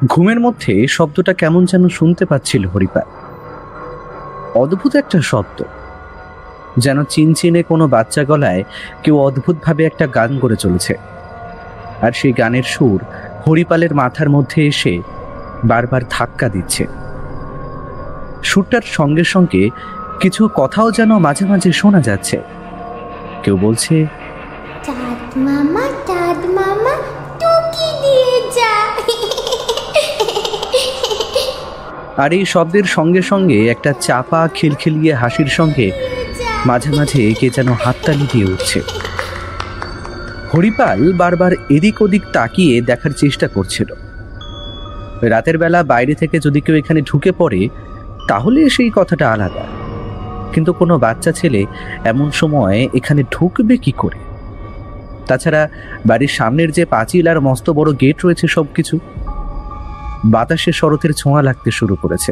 ঘুমের মধ্যে শব্দটা কেমন যেন শুনতে পাচ্ছিল হরিপাল। অদ্ভুত একটা শব্দ, যেন চিনচিনে কোনো বাচ্চা গলায় কেউ অদ্ভুতভাবে একটা গান করে চলেছে। আর সেই গানের সুর হরিপালের মাথার মধ্যে এসে বারবার ধাক্কা দিচ্ছে। সুরটার সঙ্গে সঙ্গে কিছু কথাও যেন মাঝে মাঝে শোনা যাচ্ছে। কেউ বলছে, চাঁদ মামা টুকি দিয়ে যা। আর এই শব্দের সঙ্গে সঙ্গে একটা চাপা খিলখিলিয়ে হাসির সঙ্গে মাঝে মাঝে কে যেন হাততালি দিয়ে উঠছে। হরিপাল বারবার এদিক ওদিক তাকিয়ে দেখার চেষ্টা করছিল। রাতের বেলা বাইরে থেকে যদি কেউ এখানে ঢুকে পড়ে তাহলে সেই কথাটা আলাদা, কিন্তু কোনো বাচ্চা ছেলে এমন সময় এখানে ঢুকবে কি করে? তাছাড়া বাড়ির সামনের যে পাঁচিল আর মস্ত বড় গেট রয়েছে, সবকিছু বাতাসে শরতের ছোঁয়া লাগতে শুরু করেছে।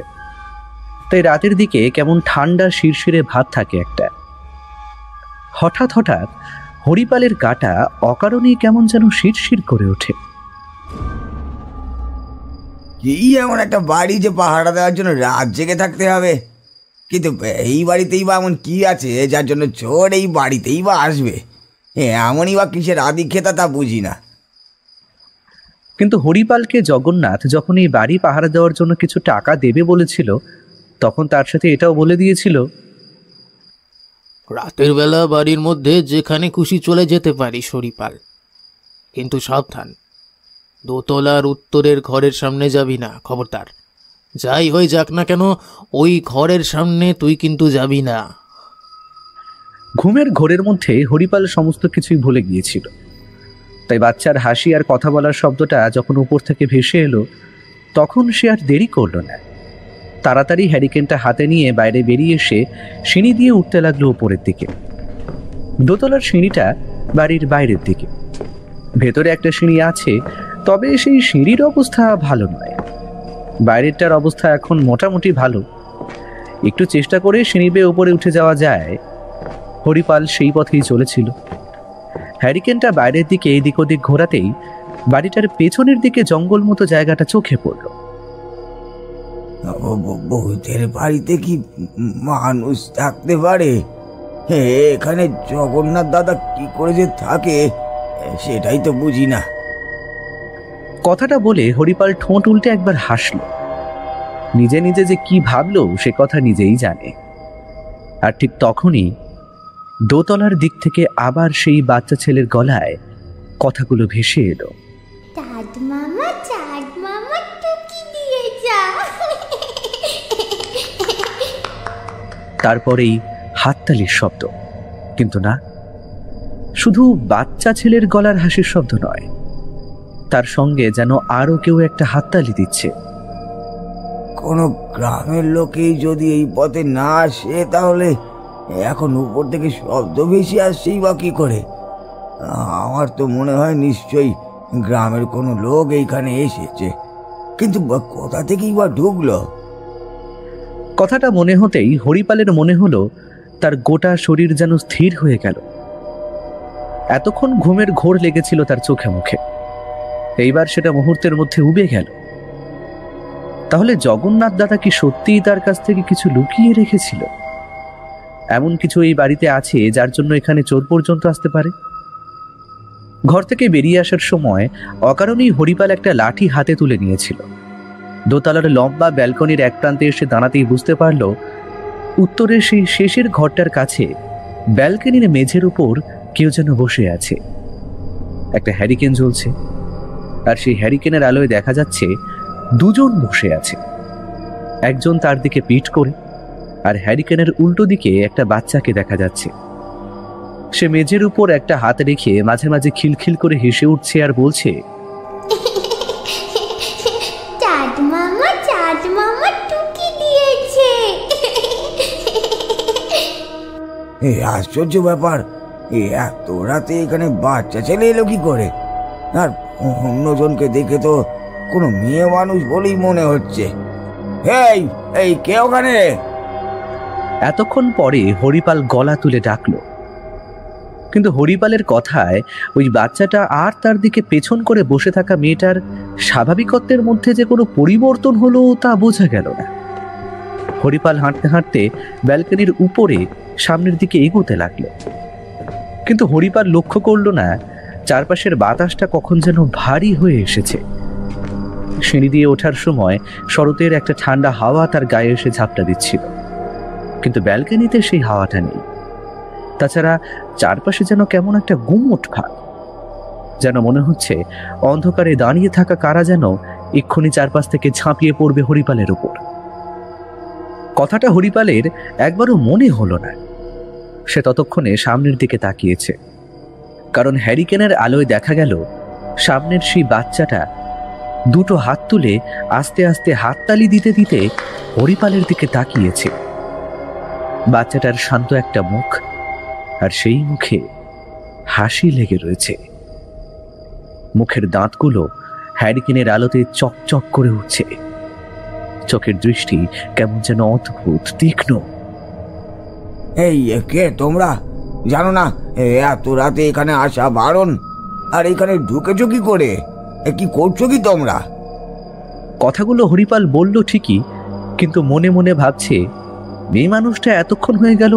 তাই রাতের দিকে কেমন ঠান্ডা শিরশিরে ভাব থাকে একটা। হঠাৎ হঠাৎ হরিপালের গাটা অকারণেই কেমন যেন শিরশির করে ওঠে। এই এমন একটা বাড়ি যে পাহারা দেওয়ার জন্য রাত জেগে থাকতে হবে, কিন্তু এই বাড়িতেই বা এমন কি আছে যার জন্য চোর এই বাড়িতেই বা আসবে? এমনই বা কিসের আদিক্ষেতা তা বুঝি না। কিন্তু হরিপালকে জগন্নাথ যখন এই বাড়ি পাহারা দেওয়ার জন্য কিছু টাকা দেবে বলেছিল, তখন তার সাথে এটাও বলে দিয়েছিল, রাতের বেলা বাড়ির মধ্যে যেখানে খুশি চলে যেতে পারিস হরিপাল, কিন্তু সাবধান, দোতলার উত্তরের ঘরের সামনে যাবি না, খবরদার। যাই হয়ে যাক না কেন ওই ঘরের সামনে তুই কিন্তু যাবি না। ঘুমের ঘোরের মধ্যে হরিপাল সমস্ত কিছুই ভুলে গিয়েছিল। তাই বাচ্চার হাসি আর কথা বলার শব্দটা যখন উপর থেকে ভেসে এলো, তখন সে আর দেরি করল না। তাড়াতাড়ি হ্যারিকেনটা হাতে নিয়ে বাইরে বেরিয়ে এসে সিঁড়ি দিয়ে উঠতে লাগলো উপরের দিকে। দোতলার সিঁড়িটা বাড়ির বাইরের দিকে। ভেতরে একটা সিঁড়ি আছে, তবে সেই সিঁড়ির অবস্থা ভালো নয়। বাইরেরটার অবস্থা এখন মোটামুটি ভালো। একটু চেষ্টা করে সিঁড়ি বেয়ে উপরে উঠে যাওয়া যায়। হরিপাল সেই পথেই চলেছিল। হ্যারিকেনটা বাইরের দিকে এদিক ওদিক ঘোরাতেই বাড়িটার পেছনের দিকে জঙ্গল মতো জায়গাটা চোখে পড়ল। বউদের বাড়িতে কি মানুষ থাকতে পারে? এখানে জগন্নাথ দাদা কি করে যে থাকে সেটাই তো বুঝি না। কথাটা বলে হরিপাল ঠোঁট উল্টে একবার হাসল। নিজে নিজে যে কি ভাবলো সে কথা নিজেই জানে। আর ঠিক তখনই দোতলার দিক থেকে আবার সেই বাচ্চা ছেলের গলায় কথাগুলো ভেসে এলো, চাঁদ মামা টুকি দিয়ে যা। তারপরেই হাততালির শব্দ, কিন্তু না, শুধু বাচ্চা ছেলের গলার হাসির শব্দ নয়, তার সঙ্গে যেন আরো কেউ একটা হাততালি দিচ্ছে। কোনো গ্রামের লোকেই যদি এই পথে না আসে তাহলে এখন উপর থেকে শব্দ ভেসে আসছেই বা কি করে? আমার তো মনে হয় নিশ্চয়ই গ্রামের কোনো লোক এইখানে এসেছে, কিন্তু কোথা থেকেই বা ঢুকলো? কথাটা মনে হতেই হরিপালের মনে হলো তার গোটা শরীর যেন স্থির হয়ে গেল। এতক্ষণ ঘুমের ঘোর লেগেছিল তার চোখে মুখে, এইবার সেটা মুহূর্তের মধ্যে উবে গেল। তাহলে জগন্নাথ দাদা কি সত্যিই তার কাছ থেকে কিছু লুকিয়ে রেখেছিল? এমন কিছু এই বাড়িতে আছে যার জন্য এখানে চোর পর্যন্ত আসতে পারে? ঘর থেকে বেরিয়ে আসার সময় অকারণেই হরিপাল একটা লাঠি হাতে তুলে নিয়েছিল। দোতলার লম্বা ব্যালকনির এক প্রান্তে এসে দাঁড়াতেই বুঝতে পারল উত্তরের সেই শেষের ঘরটার কাছে ব্যালকনির মেঝের উপর কেউ যেন বসে আছে। একটা হ্যারিকেন জ্বলছে, আর সেই হ্যারিকেনের আলোয় দেখা যাচ্ছে দুজন বসে আছে। একজন তার দিকে পিঠ করে, আর হ্যারিকেনের উল্টো দিকে একটা বাচ্চাকে দেখা যাচ্ছে। সে মেঝের উপর একটা হাত রেখে মাঝে মাঝে খিলখিল করে হেসে উঠছে আর বলছে, চাঁদ মামা টুকি দিয়েছে। এই আশ্চর্য ব্যাপার, এত রাতে এখানে বাচ্চা ছেলে এলো কি করে? আর অন্যজনকে দেখে তো কোনো মেয়ে মানুষ বলেই মনে হচ্ছে। এই এই কে ওখানে? এতক্ষণ পরে হরিপাল গলা তুলে ডাকলো। কিন্তু হরিপালের কথায় ওই বাচ্চাটা আর তার দিকে পেছন করে বসে থাকা মেয়েটার স্বাভাবিকত্বের মধ্যে যে কোনো পরিবর্তন হলো তা বোঝা গেল না। হরিপাল হাঁটতে হাঁটতে ব্যালকনির উপরে সামনের দিকে এগোতে লাগলো, কিন্তু হরিপাল লক্ষ্য করলো না চারপাশের বাতাসটা কখন যেন ভারী হয়ে এসেছে। সিঁড়ি দিয়ে ওঠার সময় শরতের একটা ঠান্ডা হাওয়া তার গায়ে এসে ঝাপটা দিচ্ছিল, কিন্তু ব্যালকনিতে সেই হাওয়াটা নেই। তাছাড়া চারপাশে যেন কেমন একটা গুমোট ভাব, যেন মনে হচ্ছে অন্ধকারে দাঁড়িয়ে থাকা কারা যেন এক্ষুনি চারপাশ থেকে ঝাঁপিয়ে পড়বে হরিপালের উপর। কথাটা হরিপালের একবারও মনে হলো না। সে ততক্ষণে সামনের দিকে তাকিয়েছে, কারণ হ্যারিকেনের আলোয় দেখা গেল সামনের সেই বাচ্চাটা দুটো হাত তুলে আস্তে আস্তে হাততালি দিতে দিতে হরিপালের দিকে তাকিয়েছে। বাচ্চাটার শান্ত একটা মুখ, আর সেই মুখে হাসি লেগে রয়েছে। মুখের দাঁতগুলো হ্যারিকেনের আলোতে চকচক করে উঠছে। চোখের দৃষ্টি কেমন যেন অদ্ভুত তীক্ষ্ণ। এই কে তোমরা? জানো না এত রাতে এখানে আসা বারণ? আর এখানে ঢুকেছো কি করে? কি করছো কি তোমরা? কথাগুলো হরিপাল বলল ঠিকই, কিন্তু মনে মনে ভাবছে মেয়ে মানুষটা এতক্ষণ হয়ে গেল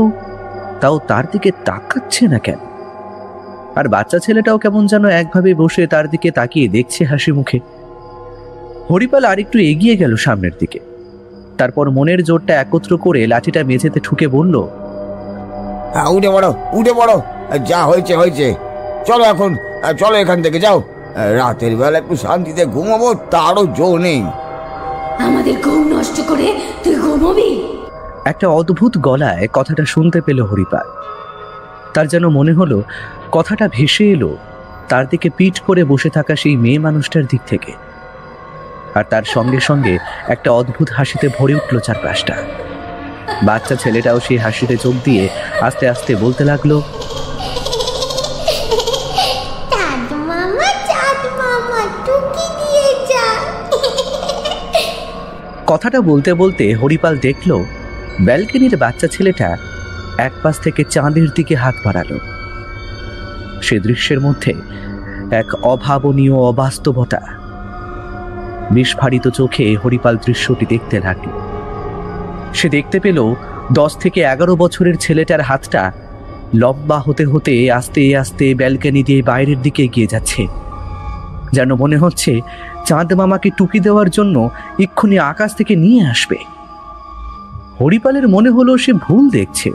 তাও তার দিকে তাকাচ্ছে না কেন? আর বাচ্চা ছেলেটাও কেমন যেন একভাবে বসে তার দিকে তাকিয়ে দেখছে হাসি মুখে। হরিপাল আরেকটু এগিয়ে গেল সামনের দিকে, তারপর মনের জোরটা একত্র করে লাঠিটা মেঝেতে ঠুকে বলল, উঠে পড়ো, উঠে পড়ো, যা হয়েছে হয়েছে, চলো এখন, চলো এখান থেকে যাও। রাতের বেলা একটু শান্তিতে ঘুমাবো তারও জো নেই। আমাদের ঘুম নষ্ট করে তুই ঘুমাবি? একটা অদ্ভুত গলায় কথাটা শুনতে পেল হরিপাল। তার যেন মনে হলো কথাটা ভেসে এলো তার দিকে পিঠ করে বসে থাকা সেই মেয়ে মানুষটার দিক থেকে, আর তার সঙ্গে সঙ্গে একটা অদ্ভুত হাসিতে ভরে উঠল চারপাশটা। বাচ্চা ছেলেটাও সেই হাসিতে চোখ দিয়ে আস্তে আস্তে বলতে লাগলো, চাঁদ মামা টুকি দিয়ে যা। কথাটা বলতে বলতে হরিপাল দেখল ব্যালকনির বাচ্চা ছেলেটা এক পাশ থেকে চাঁদের দিকে হাত বাড়ালো। সে দৃশ্যের মধ্যে এক অভাবনীয় অবাস্তবতা। বিস্ফারিত চোখে হরিপাল দৃশ্যটি দেখতে লাগল। সে দেখতে পেল 10 থেকে 11 বছরের ছেলেটার হাতটা লম্বা হতে হতে আস্তে আস্তে ব্যালকনি দিয়ে বাইরের দিকে এগিয়ে যাচ্ছে, যেন মনে হচ্ছে চাঁদ মামাকে টুকি দেওয়ার জন্য এক্ষুনি আকাশ থেকে নিয়ে আসবে। হরিপালের মনে হলো সে ভুল দেখছে।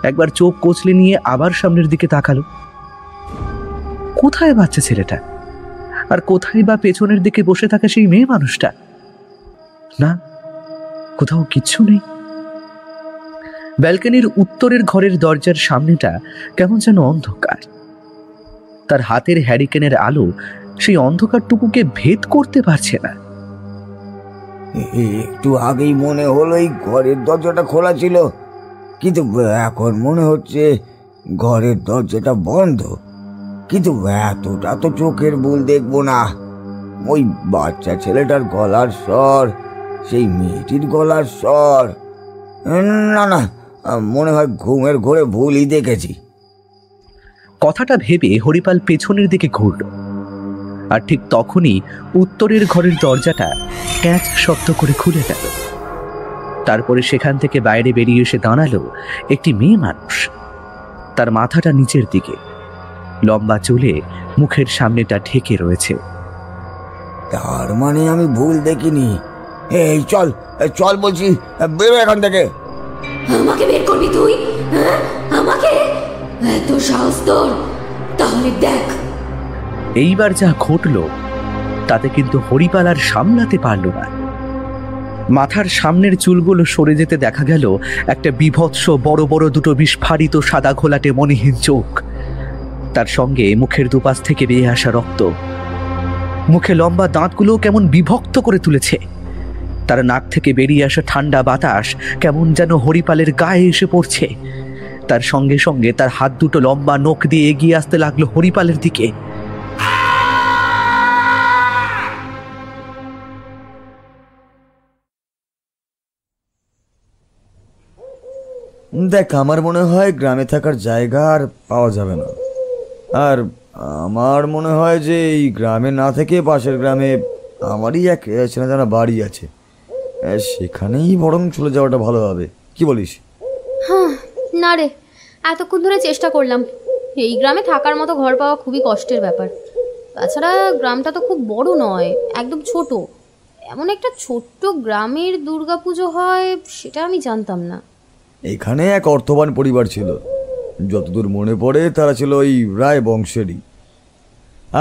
একবার চোখ কচলে নিয়ে আবার সামনের দিকে তাকালো। কোথায় বাচ্চা ছেলেটা, আর কোথায় বা পেছনের দিকে বসে থাকা সেই মেয়ে মানুষটা? না, কোথাও কিচ্ছু নেই। ব্যালকনির উত্তরের ঘরের দরজার সামনেটা কেমন যেন অন্ধকার। তার হাতের হ্যারিকেনের আলো সেই অন্ধকারটুকুকে ভেদ করতে পারছে না। একটু আগেই মনে হলো এই ঘরের দরজাটা খোলা ছিল, কিন্তু এখন মনে হচ্ছে ঘরের দরজাটা বন্ধ। কিন্তু এতটা তো চোখের ভুল দেখবো না। ওই বাচ্চা ছেলেটার গলার স্বর, সেই মেয়েটির গলার স্বর, না না, মনে হয় ঘুমের ঘোরে ভুলই দেখেছি। কথাটা ভেবে হরিপাল পেছনের দিকে ঘুরল, আর ঠিক তখনই উত্তরের ঘরের দরজাটা ক্যাঁচ শব্দ করে খুলে গেল। তারপরে সেখান থেকে বাইরে বেরিয়ে এসে দাঁড়ালো একটি মেয়ে মানুষ। তার মাথাটা নিচের দিকে, লম্বা চুলে মুখের সামনেটা ঢেকে রয়েছে। তার মানে আমি ভুল দেখিনি। এই চল চল বলছি, বেরো এখান থেকে। আমাকে বের করবি তুই? হ্যাঁ, আমাকে? এত সাহস তোর? তাহলে দেখ। এইবার যা ঘটল তাতে কিন্তু হরিপাল আর সামলাতে পারল না। মাথার সামনের চুলগুলো সরে যেতে দেখা গেল একটা বিভৎস বড় বড় দুটো বিস্ফারিত সাদা ঘোলাটে মণিহীন চোখ, তার সঙ্গে মুখের দুপাশ থেকে বেয়ে আসা রক্ত। মুখে লম্বা দাঁতগুলো কেমন বিভক্ত করে তুলেছে। তার নাক থেকে বেরিয়ে আসা ঠান্ডা বাতাস কেমন যেন হরিপালের গায়ে এসে পড়ছে। তার সঙ্গে সঙ্গে তার হাত দুটো লম্বা নখ দিয়ে এগিয়ে আসতে লাগলো হরিপালের দিকে। দেখ, আমার মনে হয় গ্রামে থাকার জায়গা আর পাওয়া যাবে না। আর আমার মনে হয় যে এই গ্রামে না থেকে পাশের গ্রামে আমারই এক চেনা জানা বাড়ি আছে, সেখানেই বরং চলে যাওয়াটা ভালো হবে। কি বলিস? হ্যাঁ, না রে, এতক্ষণ ধরে চেষ্টা করলাম, এই গ্রামে থাকার মতো ঘর পাওয়া খুবই কষ্টের ব্যাপার। তাছাড়া গ্রামটা তো খুব বড় নয়, একদম ছোট। এমন একটা ছোট্ট গ্রামের দুর্গাপুজো হয় সেটা আমি জানতাম না। এখানে এক অর্থবান পরিবার ছিল, যতদূর মনে পড়ে তারা ছিল ওই রায় বংশেরই,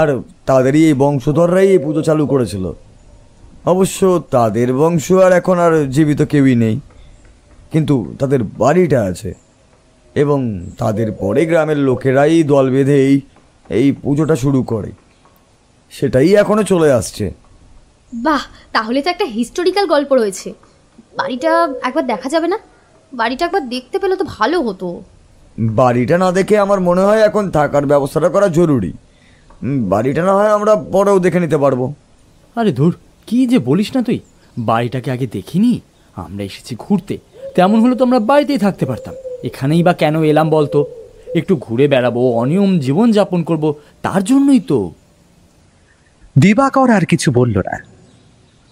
আর তাদেরই এই বংশধররাই এই পুজো চালু করেছিল। অবশ্য তাদের বংশ আর এখন আর জীবিত কেউই নেই, কিন্তু তাদের বাড়িটা আছে, এবং তাদের পরে গ্রামের লোকেরাই দল বেঁধে এই পুজোটা শুরু করে, সেটাই এখনো চলে আসছে। বাহ, তাহলে তো একটা হিস্টোরিক্যাল গল্প রয়েছে। বাড়িটা একবার দেখা যাবে না? বাড়িটা একবার দেখতে পেলে তো ভালো হতো। বাড়িটা না দেখে আমার মনে হয় এখন থাকার ব্যবস্থাটা করা জরুরি। বাড়িটা না হয় আমরা পরেও দেখে নিতে পারবো। আরে ধুর, কি যে বলিস না তুই, বাড়িটাকে আগে দেখিনি? আমরা এসেছি ঘুরতে, তেমন হলে তো আমরা বাড়িতেই থাকতে পারতাম। এখানেই বা কেন এলাম বলতো? একটু ঘুরে বেড়াবো, অনিয়ম জীবন যাপন করব, তার জন্যই তো। দিবাকর আর কিছু বলল না।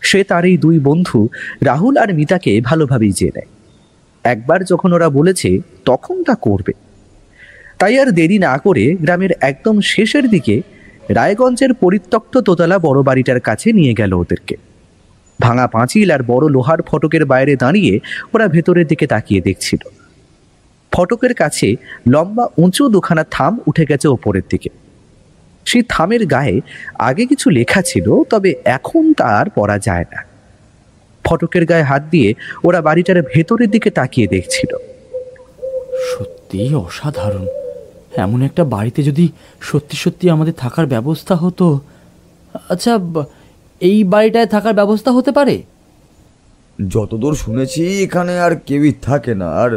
সে তার এই দুই বন্ধু রাহুল আর মিতাকে ভালোভাবেই চেনে। একবার যখন ওরা বলেছে তখন তা করবে। তাই আর দেরি না করে গ্রামের একদম শেষের দিকে রায়গঞ্জের পরিত্যক্ত দোতলা বড় বাড়িটার কাছে নিয়ে গেল ওদেরকে। ভাঙা পাঁচিল আর বড় লোহার ফটকের বাইরে দাঁড়িয়ে ওরা ভেতরের দিকে তাকিয়ে দেখছিল। ফটকের কাছে লম্বা উঁচু দুখানা থাম উঠে গেছে ওপরের দিকে। সেই থামের গায়ে আগে কিছু লেখা ছিল, তবে এখন তা আর পড়া যায় না। ফটকের গায়ে হাত দিয়ে ওরা বাড়িটার ভেতরের দিকে তাকিয়ে দেখছিল। সত্যি অসাধারণ। এমন একটা বাড়িতে যদি সত্যি সত্যি আমাদের থাকার ব্যবস্থা হতো। আচ্ছা, এই বাড়িটায় থাকার ব্যবস্থা হতে পারে? যতদূর শুনেছি এখানে আর কেউই থাকে না, আর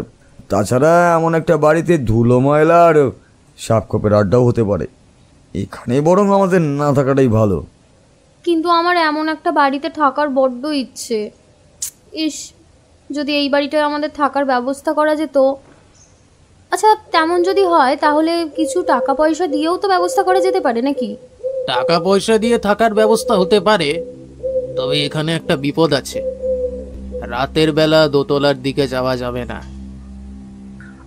তাছাড়া এমন একটা বাড়িতে ধুলো ময়লা আর সাপখোপের আড্ডাও হতে পারে। এখানে বরং আমাদের না থাকাটাই ভালো। কিন্তু আমার এমন একটা বাড়িতে থাকার বড্ড ইচ্ছে। ইস, যদি এই বাড়িটায় আমাদের থাকার ব্যবস্থা করা যেত। আচ্ছা, তেমন যদি হয় তাহলে কিছু টাকা পয়সা দিয়েও তো ব্যবস্থা করা যেতে পারে নাকি? টাকা পয়সা দিয়ে থাকার ব্যবস্থা হতে পারে, তবে এখানে একটা বিপদ আছে। রাতের বেলা দোতলার দিকে যাওয়া যাবে না।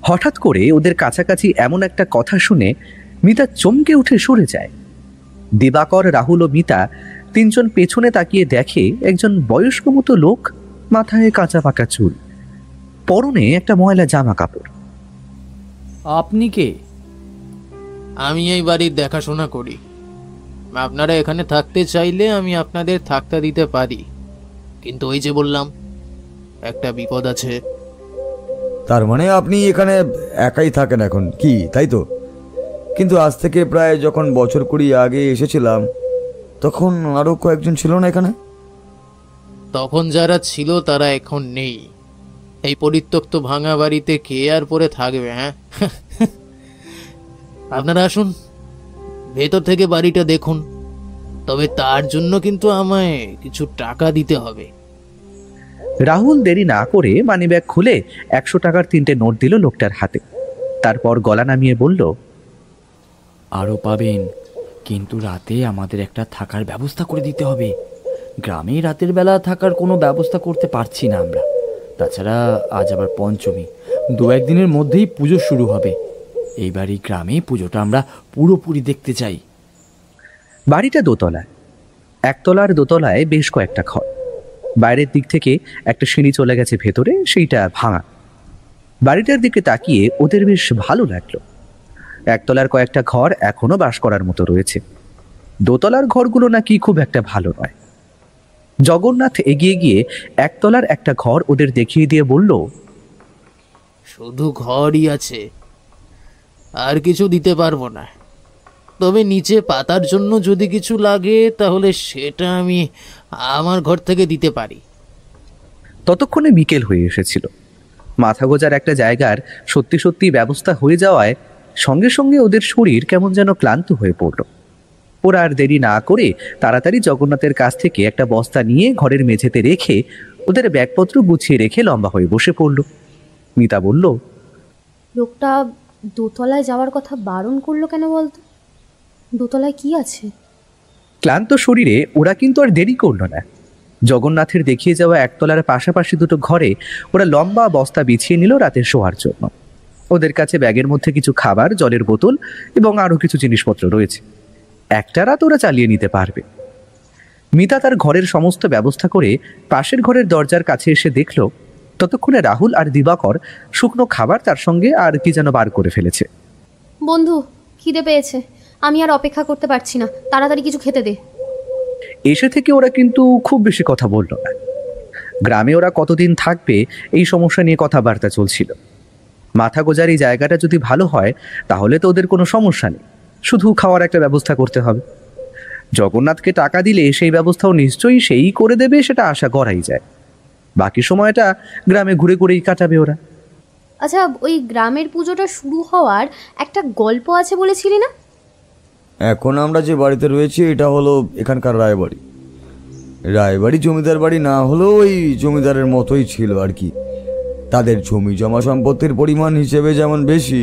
হঠাৎ করে ওদের কাছাকাছি এমন একটা কথা শুনে মিতা চমকে উঠে সরে যায়। দিবাকর, রাহুল ও মিতা তিনজন পেছনে তাকিয়ে দেখে একজন বয়স্ক মতো লোক, মাথায় কাঁচা পাকা চুল, পরনে একটা ময়লা জামা কাপড়। আপনি কে? আমি এই বাড়ির দেখাশোনা করি। আপনারা এখানে থাকতে চাইলে আমি আপনাদের থাকতে দিতে পারি, কিন্তু ওই যে বললাম একটা বিপদ আছে। তার মানে আপনি এখানে একাই থাকেন এখন, কি তাই তো? কিন্তু আজ থেকে প্রায় যখন বছর 20 আগে এসেছিলাম তখন আরও কয়েকজন ছিল না এখানে? তখন যারা ছিল তারা এখন নেই। এই পরিত্যক্ত ভাঙা বাড়িতে কে আর পরে থাকবে? হ্যাঁ, আপনারা আসুন, ভেতর থেকে বাড়িটা দেখুন, তবে তার জন্য কিন্তু আমায় কিছু টাকা দিতে হবে। রাহুল দেরি না করে মানিব্যাগ খুলে 100 টাকার 3টে নোট দিল লোকটার হাতে। তারপর গলা নামিয়ে বলল, আরও পাবেন, কিন্তু রাতে আমাদের একটা থাকার ব্যবস্থা করে দিতে হবে। গ্রামে রাতের বেলা থাকার কোনো ব্যবস্থা করতে পারছি না আমরা। তাছাড়া আজ আবার পঞ্চমী, 2-1 দিনের মধ্যেই পুজো শুরু হবে। এইবারই গ্রামে পুজোটা আমরা পুরোপুরি দেখতে চাই। বাড়িটা দোতলায়। একতলার দোতলায় বেশ কয়েকটা ঘর। বাইরের দিক থেকে একটা সিঁড়ি চলে গেছে ভেতরে, সেইটা ভাঙা। বাড়িটার দিকে তাকিয়ে ওদের বেশ ভালো লাগলো। একতলার কয়েকটা ঘর এখনো বাস করার মতো রয়েছে। দোতলার ঘরগুলো নাকি খুব একটা ভালো নয়। জগন্নাথ এগিয়ে গিয়ে একতলার একটা ঘর ওদের দেখিয়ে দিয়ে বলল, শুধু ঘরই আছে, আর কিছু দিতে পারবো না। তবে নিচে পাতার জন্য যদি কিছু লাগে তাহলে সেটা আমি আমার ঘর থেকে দিতে পারি। ততক্ষণে বিকেল হয়ে এসেছিল। মাথা গোজার একটা জায়গার সত্যি সত্যি ব্যবস্থা হয়ে যাওয়ায় সঙ্গে সঙ্গে ওদের শরীর কেমন যেন ক্লান্ত হয়ে পড়ল। ওরা আর দেরি না করে তাড়াতাড়ি জগন্নাথের কাছ থেকে একটা বস্তা নিয়ে ঘরের মেঝেতে রেখে ওদের ব্যাগপত্র গুছিয়ে রেখে লম্বা হয়ে বসে পড়ল। মিতা বলল, লোকটা দোতলায় যাওয়ার কথা বারণ করলো কেন বলতো? দোতলায় কি আছে? ক্লান্ত শরীরে ওরা কিন্তু আর দেরি করলো না। জগন্নাথের দেখিয়ে যাওয়া একতলার পাশাপাশি দুটো ঘরে ওরা লম্বা বস্তা বিছিয়ে নিল রাতের শোয়ার জন্য। ওদের কাছে ব্যাগের মধ্যে কিছু খাবার, জলের বোতল এবং আরও কিছু জিনিসপত্র রয়েছে। একটা রাত ওরা চালিয়ে নিতে পারবে। মিতা তার ঘরের সমস্ত ব্যবস্থা করে পাশের ঘরের দরজার কাছে এসে দেখল ততক্ষণে রাহুল আর দিবাকর শুকনো খাবার তার সঙ্গে আর কি যেন বার করে ফেলেছে। বন্ধু, খিদে পেয়েছে, আমি আর অপেক্ষা করতে পারছি না, তাড়াতাড়ি কিছু খেতে দে। এসে থেকে ওরা কিন্তু খুব বেশি কথা বলল না। গ্রামে ওরা কতদিন থাকবে এই সমস্যা নিয়ে কথাবার্তা চলছিল। মাথা গোজার এই জায়গাটা যদি ভালো হয় তাহলে তো ওদের কোনো সমস্যা নেই, শুধু খাওয়ার একটা ব্যবস্থা করতে হবে। জগন্নাথকে টাকা দিলে সেই ব্যবস্থাও নিশ্চয়ই সেই করে দেবে, সেটা আশা করাই যায়। বাকি সময়টা গ্রামে ঘুরে ঘুরেই কাটাবে ওরা। আচ্ছা, ওই গ্রামের পুজোটা শুরু হওয়ার একটা গল্প আছে বলেছিলি না? এখন আমরা যে বাড়িতে রয়েছি এটা হলো এখানকার রায়বাড়ি। রায়বাড়ি জমিদার বাড়ি না হলেও ওই জমিদারের মতোই ছিল আর কি। তাদের জমি জমা সম্পত্তির পরিমাণ হিসেবে যেমন বেশি,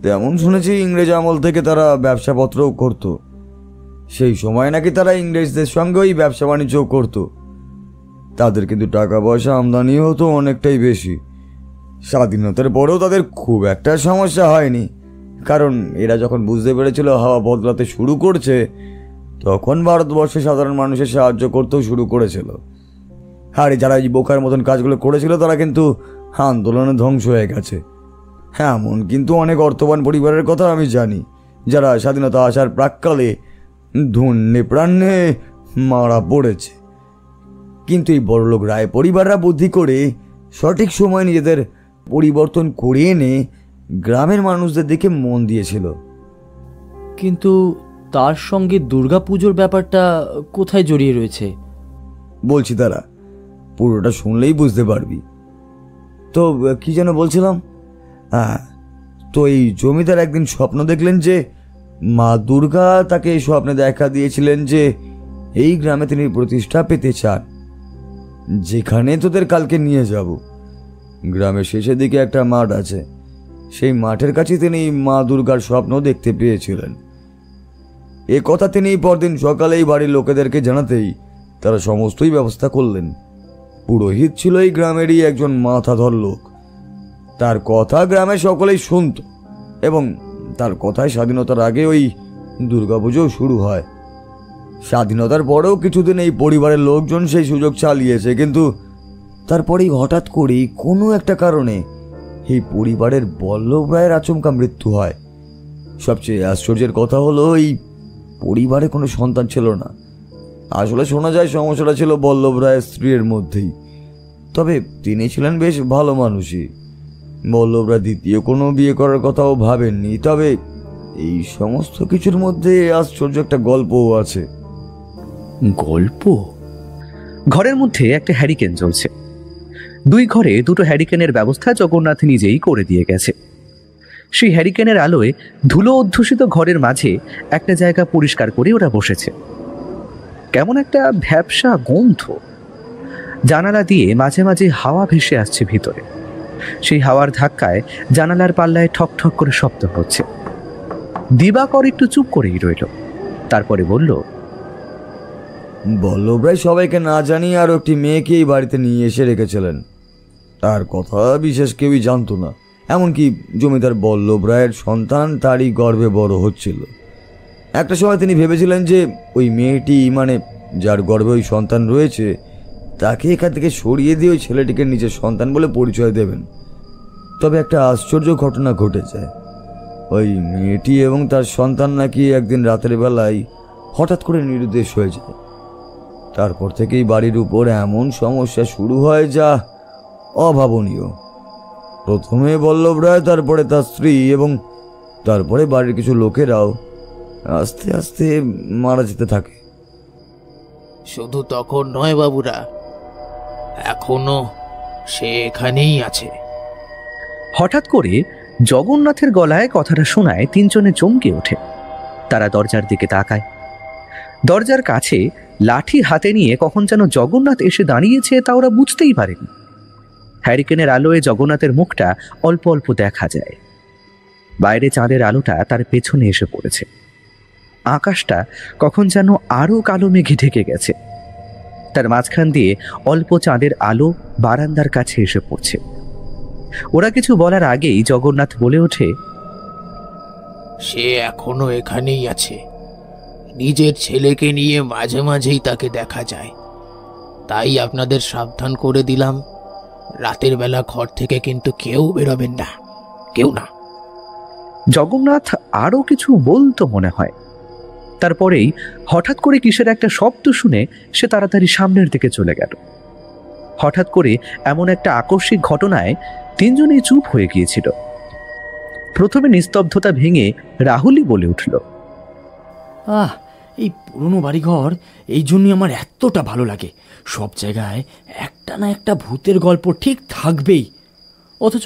তেমন শুনেছি ইংরেজ আমল থেকে তারা ব্যবসাপত্রও করত। সেই সময় নাকি তারা ইংরেজদের সঙ্গে ওই ব্যবসা বাণিজ্যও করত। তাদের কিন্তু টাকা পয়সা আমদানি হতো অনেকটাই বেশি। স্বাধীনতার পরেও তাদের খুব একটা সমস্যা হয়নি, কারণ এরা যখন বুঝতে পেরেছিল হাওয়া বদলাতে শুরু করছে তখন ভারতবর্ষে সাধারণ মানুষের সাহায্য করতেও শুরু করেছিল। আর যারা এই বোকার মতন কাজগুলো করেছিল তারা কিন্তু আন্দোলনে ধ্বংস হয়ে গেছে। এমন কিন্তু অনেক অর্থবান পরিবারের কথা আমি জানি, যারা স্বাধীনতা আসার প্রাক্কালে ধন্যে প্রাণে মারা পড়েছে। কিন্তু এই বড়লোক রায় পরিবাররা বুদ্ধি করে সঠিক সময় নিজেদের পরিবর্তন করে এনে গ্রামের মানুষদের দিকে মন দিয়েছিল। কিন্তু তার সঙ্গে দুর্গাপুজোর ব্যাপারটা কোথায় জড়িয়ে রয়েছে? বলছি তারা, পুরোটা শুনলেই বুঝতে পারবি। তো কি যেন বলছিলাম, হ্যাঁ, তো এই জমিদার একদিন স্বপ্ন দেখলেন যে মা দুর্গা তাকে এই স্বপ্নে দেখা দিয়েছিলেন যে এই গ্রামে তিনি প্রতিষ্ঠা পেতে চান, যেখানে তোদের কালকে নিয়ে যাব। গ্রামের শেষের দিকে একটা মাঠ আছে, সেই মাঠের কাছে তিনি মা দুর্গার স্বপ্ন দেখতে পেয়েছিলেন। এ কথা তিনি পরদিন সকালেই বাড়ির লোকেদেরকে জানাতেই তারা সমস্তই ব্যবস্থা করলেন। পুরোহিত ছিল এই গ্রামেরই একজন মাথাধর লোক। তার কথা গ্রামে সকলেই শুনত এবং তার কথায় স্বাধীনতার আগে ওই দুর্গাপুজো শুরু হয়। স্বাধীনতার পরেও কিছুদিন এই পরিবারের লোকজন সেই সুযোগ চালিয়েছে, কিন্তু তারপরেই হঠাৎ করেই কোনো একটা কারণে এই পরিবারের বল্লভ রায়ের আচমকা মৃত্যু হয়। সবচেয়ে আশ্চর্যের কথা হলো এই পরিবারে কোনো সন্তান ছিল না। আসলে শোনা যায় সমস্যাটা ছিল বল্লভ রায়ের স্ত্রীর মধ্যেই। তবে তিনি ছিলেন বেশ ভালো মানুষই। বল্লভ রায় দ্বিতীয় কোনো বিয়ে করার কথাও ভাবেননি। তবে এই সমস্ত কিছুর মধ্যে আশ্চর্য একটা গল্পও আছে। গল্প? ঘরের মধ্যে একটা হ্যারিকেন জ্বলছে। দুই ঘরে দুটো হ্যারিকেনের ব্যবস্থা জগন্নাথ নিজেই করে দিয়ে গেছে। সেই হ্যারিকেনের আলোয় ধুলো অধ্যুষিত ঘরের মাঝে একটা জায়গা পরিষ্কার করে ওরা বসেছে। কেমন একটা ভ্যাপসা গন্ধ। জানালা দিয়ে মাঝে মাঝে হাওয়া ভেসে আসছে ভিতরে। সেই হাওয়ার ধাক্কায় জানালার পাল্লায় ঠক ঠক করে শব্দ হচ্ছে। দিবাকর একটু চুপ করেই রইল, তারপরে বলল, বল্লভ রায় সবাইকে না জানিয়ে আরও একটি মেয়েকে এই বাড়িতে নিয়ে এসে রেখেছিলেন। তার কথা বিশেষ কেউই জানতো না, এমনকি জমিদার বল্লভ রায়ের সন্তান তারই গর্ভে বড় হচ্ছিল। একটা সময় তিনি ভেবেছিলেন যে ওই মেয়েটি, মানে যার গর্ভে ওই সন্তান রয়েছে, তাকে এখান থেকে সরিয়ে দিয়ে ওই ছেলেটিকে নিজের সন্তান বলে পরিচয় দেবেন। তবে একটা আশ্চর্য ঘটনা ঘটে যায়। ওই মেয়েটি এবং তার সন্তান নাকি একদিন রাতের বেলায় হঠাৎ করে নিরুদ্দেশ হয়ে যায়। তারপর থেকেই বাড়ির উপর এমন সমস্যা শুরু হয় যা অভাবনীয়। প্রথমে বল্লভ রায়, তারপরে তার স্ত্রী এবং তারপরে বাড়ির কিছু লোকেরাও আস্তে আস্তে মারা যেতে থাকে। শুধু তখন নয় বাবুরা, এখনো সে এখানেই আছে। হঠাৎ করে জগন্নাথের গলায় কথাটা শোনায় তিনজনে চমকে ওঠে। তারা দরজার দিকে তাকায়। দরজার কাছে লাঠি হাতে নিয়ে কখন যেন জগন্নাথ এসে দাঁড়িয়েছে তা ওরা বুঝতেই পারেনি। হ্যারিকেনের আলোয় জগন্নাথের মুখটা অল্প অল্প দেখা যায়। বাইরে চাঁদের আলোটা তার পেছনে এসে পড়েছে। আকাশটা কখন যেন আরো কালো মেঘে ঢেকে গেছে। তার মাঝখান দিয়ে অল্প চাঁদের আলো বারান্দার কাছে এসে পড়ছে। ওরা কিছু বলার আগেই জগন্নাথ বলে ওঠে, সে এখনো এখানেই আছে। নিজের ছেলেকে নিয়ে মাঝে মাঝেই তাকে দেখা যায়। তাই আপনাদের সাবধান করে দিলাম, রাতের বেলা ঘর থেকে কিন্তু কেউ বেরোবেন না, কেউ না। জগন্নাথ আরো কিছু বলতো মনে হয়। তারপরেই হঠাৎ করে কিসের একটা শব্দ শুনে সে তাড়াতাড়ি সামনের দিকে চলে গেল। হঠাৎ করে এমন একটা আকস্মিক ঘটনায় তিনজনেই চুপ হয়ে গিয়েছিল। প্রথমে নিস্তব্ধতা ভেঙে রাহুলই বলে উঠল, এই পুরনো বাড়িঘর এই জন্যই আমার এতটা ভালো লাগে। সব জায়গায় একটা না একটা ভূতের গল্প ঠিক থাকবেই। অথচ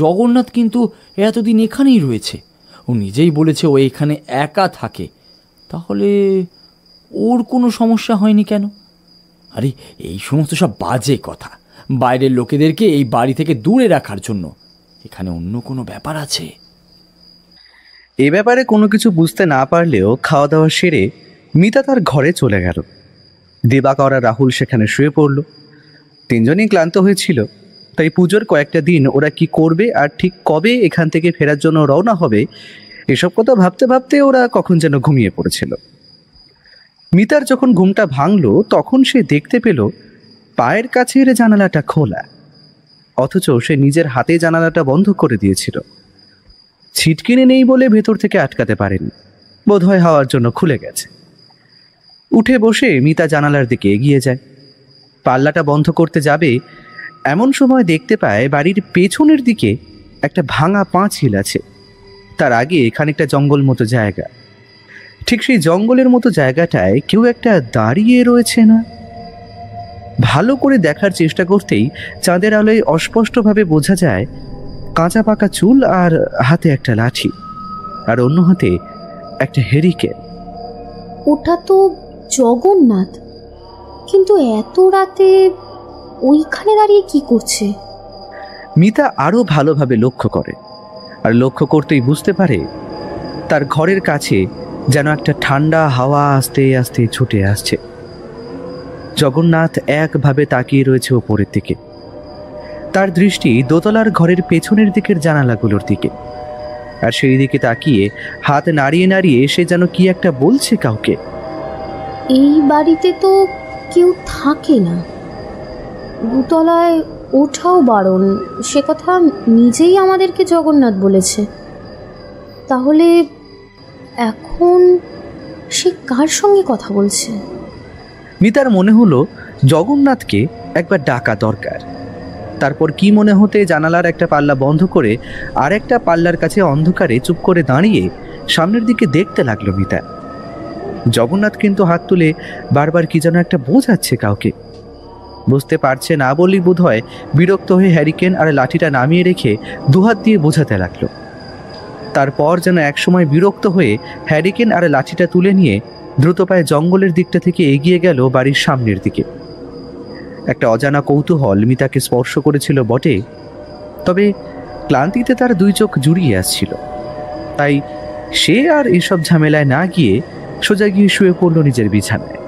জগন্নাথ কিন্তু এতদিন এখানেই রয়েছে। ও নিজেই বলেছে ও এখানে একা থাকে। তাহলে ওর কোনো সমস্যা হয়নি কেন? আরে এই সমস্ত সব বাজে কথা, বাইরের লোকেদেরকে এই বাড়ি থেকে দূরে রাখার জন্য। এখানে অন্য কোনো ব্যাপার আছে। এ ব্যাপারে কোনো কিছু বুঝতে না পারলেও খাওয়া দাওয়া সেরে মিতা তার ঘরে চলে গেল। দিবাকর আর রাহুল সেখানে শুয়ে পড়ল। তিনজনই ক্লান্ত হয়েছিল, তাই পুজোর কয়েকটা দিন ওরা কি করবে আর ঠিক কবে এখান থেকে ফেরার জন্য রওনা হবে এসব কথা ভাবতে ভাবতে ওরা কখন যেন ঘুমিয়ে পড়েছিল। মিতার যখন ঘুমটা ভাঙল তখন সে দেখতে পেল পায়ের কাছের জানালাটা খোলা, অথচ সে নিজের হাতে জানালাটা বন্ধ করে দিয়েছিল। ছিটকিনি নেই বলে ভেতর থেকে আটকাতে পারেনি, বোধহয় হাওয়ার জন্য খুলে গেছে। উঠে বসে মিতা জানালার দিকে এগিয়ে যায়। পাল্লাটা বন্ধ করতে যাবে এমন সময় দেখতে পায় বাড়ির পেছনের দিকে একটা ভাঙা পাঁচিল আছে। তার আগে খানিকটা জঙ্গল মতো জায়গা। ঠিক সেই জঙ্গলের মতো জায়গাটায় কেউ একটা দাঁড়িয়ে রয়েছে না। ভালো করে দেখার চেষ্টা করতেই চাঁদের আলোয় অস্পষ্টভাবে বোঝা যায় কাঁচা পাকা চুল আর হাতে একটা লাঠি, আর অন্য হাতে একটা হেরিকেন। ওটা তো জগন্নাথ, কিন্তু এত রাতে ওইখানে দাঁড়িয়ে কি করছে? মিতা আরো ভালোভাবে লক্ষ্য করে, আর লক্ষ্য করতেই বুঝতে পারে তার ঘরের কাছে যেন একটা ঠান্ডা হাওয়া আস্তে আস্তে ছুটে আসছে। জগন্নাথ একভাবে তাকিয়ে রয়েছে ওপরের দিকে। তার দৃষ্টি দোতলার ঘরের পেছনের দিকের জানালাগুলোর দিকে, আর সেই দিকে তাকিয়ে হাত নাড়িয়ে নাড়িয়ে সে যেন কি একটা বলছে কাউকে। এই বাড়িতে তো কেউ থাকে না, দোতলায় ওঠাও বারণ, সে কথা নিজেই আমাদেরকে জগন্নাথ বলেছে। তাহলে এখন সে কার সঙ্গে কথা বলছে? মিতার মনে হলো জগন্নাথকে একবার ডাকা দরকার। তারপর কি মনে হতে জানালার একটা পাল্লা বন্ধ করে আর একটা পাল্লার কাছে অন্ধকারে চুপ করে দাঁড়িয়ে সামনের দিকে দেখতে লাগলো মিতা। জগন্নাথ কিন্তু হাত তুলে বারবার কি যেন একটা বোঝাচ্ছে কাউকে। বুঝতে পারছে না বলেই বোধ হয় বিরক্ত হয়ে হ্যারিকেন আর লাঠিটা নামিয়ে রেখে দুহাত দিয়ে বোঝাতে লাগলো। তারপর যেন একসময় বিরক্ত হয়ে হ্যারিকেন আর লাঠিটা তুলে নিয়ে দ্রুত পায়ে জঙ্গলের দিকটা থেকে এগিয়ে গেল বাড়ির সামনের দিকে। একটা অজানা কৌতূহল মিতাকে স্পর্শ করেছিল বটে, তবে ক্লান্তিতে তার দুই চোখ জুড়িয়ে আসছিল। তাই সে আর এসব ঝামেলায় না গিয়ে সোজা গিয়ে শুয়ে পড়ল নিজের বিছানায়।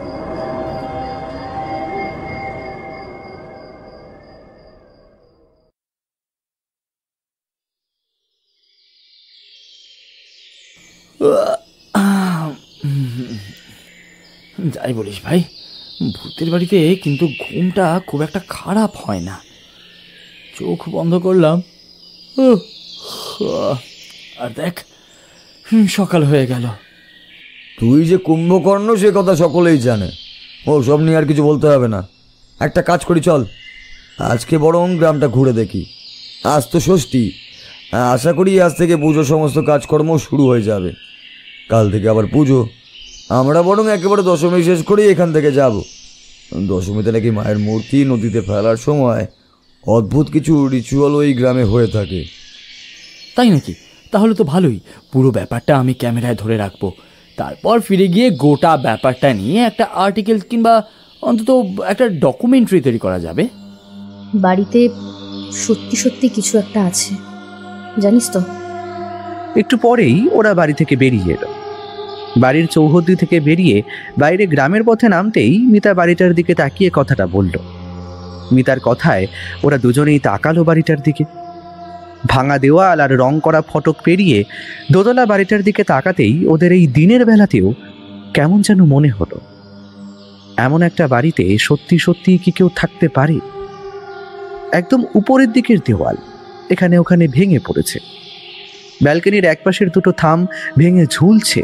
যাই বলিস ভাই, ভূতের বাড়িতে কিন্তু ঘুমটা খুব একটা খারাপ হয় না। চোখ বন্ধ করলাম আর দেখ সকাল হয়ে গেল। তুই যে কুম্ভকর্ণ সে কথা সকলেই জানে, ও সব নিয়ে আর কিছু বলতে হবে না। একটা কাজ করি, চল আজকে বরং গ্রামটা ঘুরে দেখি। আজ তো ষষ্ঠী, আশা করি আজ থেকে পুজোর সমস্ত কাজকর্ম শুরু হয়ে যাবে। কাল থেকে আবার পুজো, আমরা বরং একেবারে দশমী শেষ করেই এখান থেকে যাব। দশমীতে নাকি মায়ের মূর্তি নদীতে ফেলার সময় অদ্ভুত কিছু রিচুয়াল ওই গ্রামে হয়ে থাকে। তাই নাকি? তাহলে তো ভালোই। পুরো ব্যাপারটা আমি ক্যামেরায় ধরে রাখবো। তারপর ফিরে গিয়ে গোটা ব্যাপারটা নিয়ে একটা আর্টিকেল কিংবা অন্তত একটা ডকুমেন্টারি তৈরি করা যাবে। বাড়িতে সত্যি সত্যি কিছু একটা আছে, জানিস তো? একটু পরেই ওরা বাড়ি থেকে বেরিয়ে এলো। বাড়ির চৌহদ্দি থেকে বেরিয়ে বাইরে গ্রামের পথে নামতেই মিতা বাড়িটার দিকে তাকিয়ে কথাটা বলল। মিতার কথায় ওরা দুজনেই তাকালো বাড়িটার দিকে। ভাঙা দেওয়াল আর রং করা ফটক পেরিয়ে দোতলা বাড়িটার দিকে তাকাতেই ওদের এই দিনের বেলাতেও কেমন যেন মনে হলো এমন একটা বাড়িতে সত্যি সত্যি কি কেউ থাকতে পারে। একদম উপরের দিকের দেওয়াল এখানে ওখানে ভেঙে পড়েছে, ব্যালকনির একপাশের দুটো থাম ভেঙে ঝুলছে।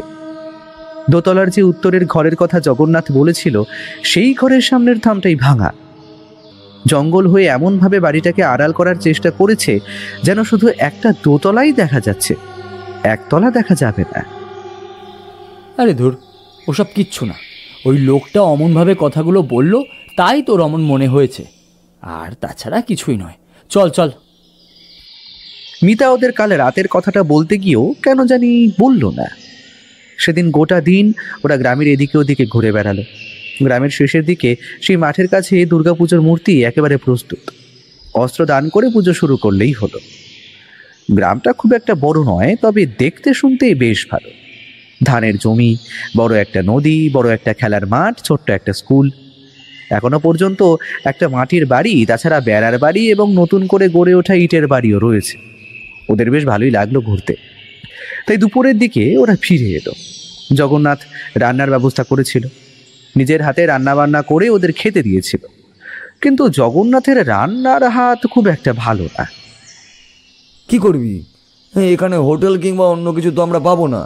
দোতলার যে উত্তরের ঘরের কথা জগন্নাথ বলেছিল সেই ঘরের সামনের থামটাই ভাঙা। জঙ্গল হয়ে এমনভাবে বাড়িটাকে আড়াল করার চেষ্টা করেছে যেন শুধু একটা দোতলাই দেখা যাচ্ছে, একতলা দেখা যাবে না। আরে ধুর, ওসব কিচ্ছু না। ওই লোকটা অমনভাবে কথাগুলো বলল তাই তোর অমন মনে হয়েছে, আর তাছাড়া কিছুই নয়। চল চল। মিতা ওদের কাল রাতের কথাটা বলতে গিয়েও কেন জানি বলল না। সেদিন গোটা দিন ওরা গ্রামের এদিকে ওদিকে ঘুরে বেড়ালো। গ্রামের শেষের দিকে সেই মাঠের কাছে দুর্গাপুজোর মূর্তি একেবারে প্রস্তুত, অস্ত্র দান করে পুজো শুরু করলেই হলো। গ্রামটা খুব একটা বড় নয়, তবে দেখতে শুনতে বেশ ভালো। ধানের জমি, বড় একটা নদী, বড় একটা খেলার মাঠ, ছোট্ট একটা স্কুল, এখনো পর্যন্ত একটা মাটির বাড়ি, তাছাড়া বেড়ার বাড়ি এবং নতুন করে গড়ে ওঠা ইটের বাড়িও রয়েছে। ওদের বেশ ভালোই লাগলো ঘুরতে। তাই দুপুরের দিকে ওরা ফিরে এলো। জগন্নাথ রান্নার ব্যবস্থা করেছিল, নিজের হাতে রান্না বান্না করে ওদের খেতে দিয়েছিল। কিন্তু জগন্নাথের রান্নার হাত খুব একটা ভালো না। কি করবি, এখানে হোটেল কিংবা অন্য কিছু তো আমরা পাবো না,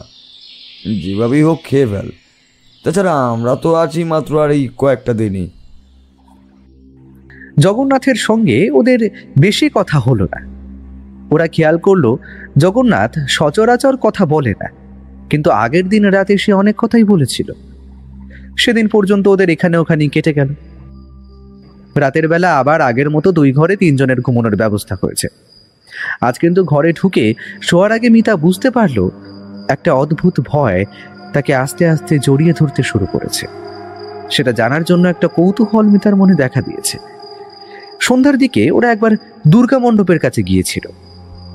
যেভাবেই হোক খেয়ে ফেল। তাছাড়া আমরা তো আছি মাত্র আর এই কয়েকটা দিনই। জগন্নাথের সঙ্গে ওদের বেশি কথা হলো না। ওরা খেয়াল করলো জগন্নাথ সচরাচর কথা বলে না, কিন্তু আগের দিন রাতে সে অনেক কথাই বলেছিল। সেদিন পর্যন্ত ওদের এখানে ওখানে কেটে গেল। রাতের বেলা আবার আগের মতো 2 ঘরে 3 জনের ঘুমানোর ব্যবস্থা হয়েছে। আজ কিন্তু ঘরে ঢুকে শোয়ার আগে মিতা বুঝতে পারলো একটা অদ্ভুত ভয় তাকে আস্তে আস্তে জড়িয়ে ধরতে শুরু করেছে। সেটা জানার জন্য একটা কৌতূহল মিতার মনে দেখা দিয়েছে। সন্ধ্যার দিকে ওরা একবার দুর্গা মণ্ডপের কাছে গিয়েছিল,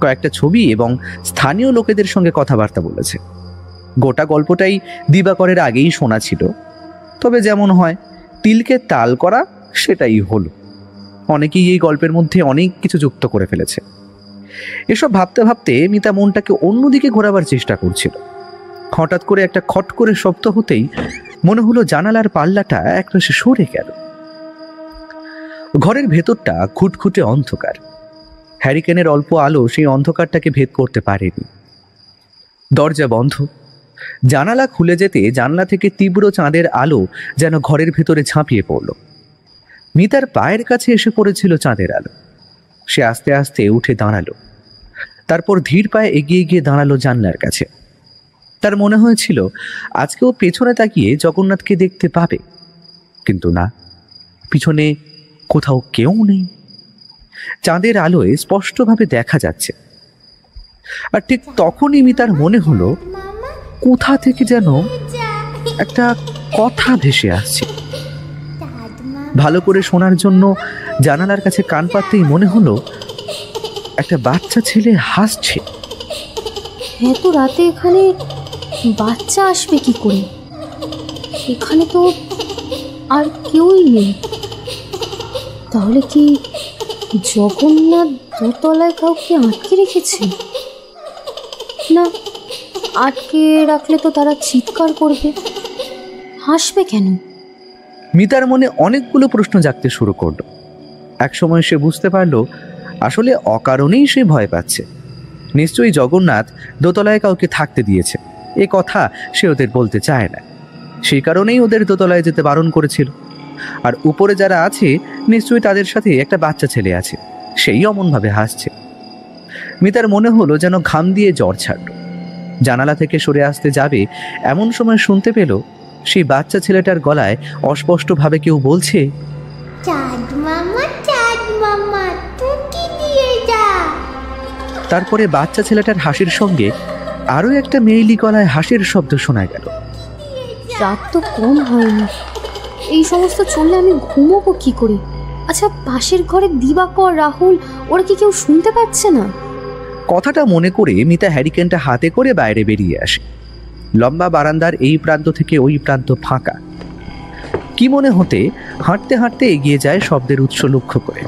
কয়েকটা ছবি এবং স্থানীয় লোকেদের সঙ্গে কথাবার্তা বলেছে। গোটা গল্পটাই দিবাকরের আগেই শোনা ছিল, তবে যেমন হয় তিলকে তাল করা সেটাই হলো। অনেকেই এই গল্পের মধ্যে অনেক কিছু যুক্ত করে ফেলেছে। এসব ভাবতে ভাবতে মিতা মনটাকে অন্যদিকে ঘোরাবার চেষ্টা করছিল। হঠাৎ করে একটা খট করে শব্দ হতেই মনে হলো জানালার পাল্লাটা একপাশে সরে গেল। ঘরের ভেতরটা খুটখুটে অন্ধকার। হ্যারিকেনের অল্প আলো সেই অন্ধকারটাকে ভেদ করতে পারেনি। দরজা বন্ধ। জানালা খুলে যেতে জানলা থেকে তীব্র চাঁদের আলো যেন ঘরের ভেতরে ঝাঁপিয়ে পড়ল। মিতার পায়ের কাছে এসে পড়েছিল চাঁদের আলো। সে আস্তে আস্তে উঠে দাঁড়ালো, তারপর ধীর পায়ে এগিয়ে গিয়ে দাঁড়ালো জানলার কাছে। তার মনে হয়েছিল আজকেও পেছনে তাকিয়ে জগন্নাথকে দেখতে পাবে, কিন্তু না, পিছনে কোথাও কেউ নেই। চাঁদের আলোয় স্পষ্টভাবে দেখা যাচ্ছে। আর ঠিক তখনই মিতার মনে হলো কোথা থেকে যেন একটা কথা ভেসে আসছে। ভালো করে শোনার জন্য জানালার কাছে কান পাততেই মনে হলো একটা বাচ্চা ছেলে হাসছে। এত রাতে এখানে বাচ্চা আসবে কি করে? এখানে তো আর কেউই নেই। তাহলে কি জগন্নাথ দোতলায় কাউকে আটকে রেখেছে? না, আটকে রাখলে তো তারা চিৎকার করবে, হাসবে কেন? মিতার মনে অনেকগুলো প্রশ্ন জাগতে শুরু করলো। একসময় সে বুঝতে পারলো আসলে অকারণেই সে ভয় পাচ্ছে। নিশ্চয়ই জগন্নাথ দোতলায় কাউকে থাকতে দিয়েছে, এ কথা সে ওদের বলতে চায় না। সেই কারণেই ওদের দোতলায় যেতে বারণ করেছিল। আর উপরে যারা আছে নিশ্চয়ই তাদের সাথে একটা বাচ্চা ছেলে আছে, সেই অমনভাবে হাসছে। মিতার মনে হলো যেন ঘাম দিয়ে জ্বর ছাড়ল। জানালা থেকে সরে আসতে যাবে এমন সময় শুনতে পেল সেই বাচ্চা ছেলেটার গলায় অস্পষ্টভাবে কেউ বলছে, চাঁদ মামা টুকি দিয়ে যা। তারপরে বাচ্চা ছেলেটার হাসির সঙ্গে আরো একটা মেয়েলি গলায় হাসির শব্দ শোনা গেল। রাত তো কম হয়নি, এই সমস্ত চললে আমি ঘুমোবো কি করে? আচ্ছা, পাশের ঘরে দিবাকর, রাহুল, ওরা কি কেউ শুনতে পাচ্ছে না? কথাটা মনে করে মিতা হ্যারিকেনটা হাতে করে বাইরে বেরিয়ে আসে। লম্বা বারান্দার এই প্রান্ত থেকে ওই প্রান্ত ফাঁকা। কি মনে হতে হাঁটতে হাঁটতে এগিয়ে যায় শব্দের উৎস লক্ষ্য করে।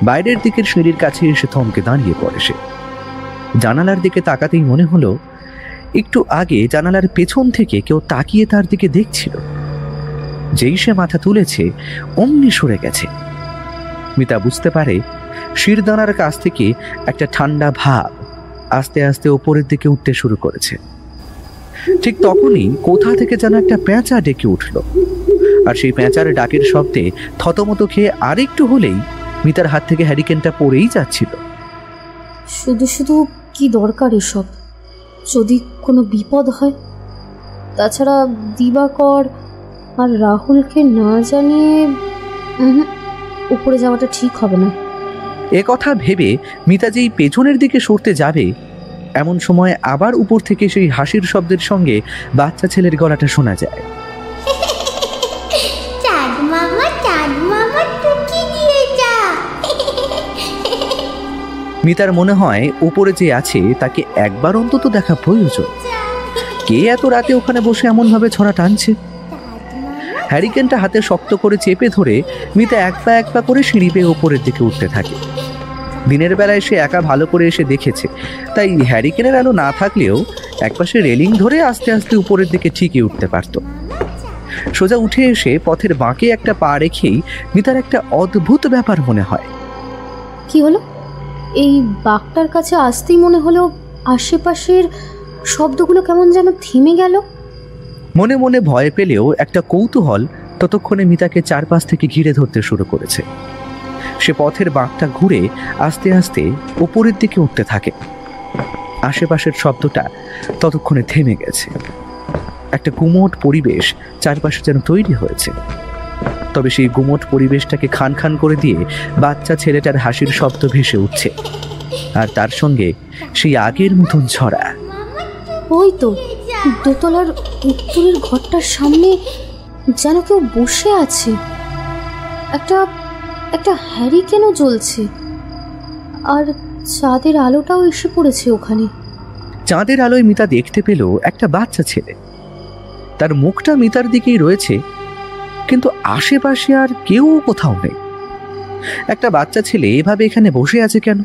বাইরের দিকের সিঁড়ির কাছে এসে থমকে দাঁড়িয়ে পড়ে সে। জানালার দিকে তাকাতেই মনে হলো একটু আগে জানালার পেছন থেকে কেউ তাকিয়ে তার দিকে দেখছিল। যেই সে মাথা তুলেছে অমনি সরে গেছে। মিতা বুঝতে পারে শিরদানার কাছ থেকে একটা ঠান্ডা ভাব আস্তে আস্তে ওপরের দিকে উঠতে শুরু করেছে। ঠিক তখনই কোথা থেকে যেন একটা পেঁচা ডেকে উঠল, আর সেই পেঁচার ডাকের শব্দে থতমত খেয়ে আরেকটু হলেই মিতার হাত থেকে হ্যারিকেনটা পড়েই যাচ্ছিল। শুধু শুধু কি দরকার এসব? যদি কোনো বিপদ হয়। তাছাড়া দিবাকর আর রাহুলকে না জানিয়ে উপরে যাওয়াটা ঠিক হবে না। এ কথা ভেবে মিতা যেই পেছনের দিকে সরতে যাবে এমন সময় আবার উপর থেকে সেই হাসির শব্দের সঙ্গে বাচ্চা ছেলের গলাটা শোনা যায়। চাঁদ মামা টুকি দিয়ে যা। মিতার মনে হয় উপরে যে আছে তাকে একবার অন্তত দেখা প্রয়োজন। কে এত রাতে ওখানে বসে এমন ভাবে ছড়া টানছে? হ্যারিকেনটা হাতে শক্ত করে চেপে ধরে মিতা এক পা করে সিঁড়ি বেয়ে ওপরের দিকে উঠতে থাকে। দিনের বেলায় সে একা ভালো করে এসে দেখেছে, তাই হ্যারিকেনের আলো না থাকলেও একপাশে রেলিং ধরে আস্তে আস্তে উপরের দিকে ঠিকই উঠতে পারত। সোজা উঠে এসে পথের বাঁকে একটা পা রেখেই মিতার একটা অদ্ভুত ব্যাপার মনে হয়। কি হলো? এই বাঘটার কাছে আসতেই মনে হলো আশেপাশের শব্দগুলো কেমন যেন থেমে গেল। মনে মনে ভয় পেলেও একটা কৌতূহল ততক্ষণে মিতাকে চারপাশ থেকে ঘিরে ধরতে শুরু করেছে। সে পথের বাঁকটা ঘুরে আস্তে আস্তে উপরের দিকে উঠতে থাকে। আশেপাশের শব্দটা ততক্ষণে থেমে গেছে। একটা গুমোট পরিবেশ চারপাশে যেন তৈরি হয়েছে। তবে সেই গুমোট পরিবেশটাকে খান খান করে দিয়ে বাচ্চা ছেলেটার হাসির শব্দ ভেসে উঠছে, আর তার সঙ্গে সেই আগের মতন ছড়া। ওই তো দোতলার উত্তরের ঘরটার সামনে যেন কেউ বসে আছে। একটা হ্যারিকেনও জ্বলছে, আর চাঁদের আলোটাও এসে পড়েছে ওখানে। চাঁদের আলোয় মিতা দেখতে পেল একটা বাচ্চা ছেলে। তার মুখটা মিতার দিকেই রয়েছে, কিন্তু আশেপাশে আর কেউ কোথাও নেই। একটা বাচ্চা ছেলে এভাবে এখানে বসে আছে কেন?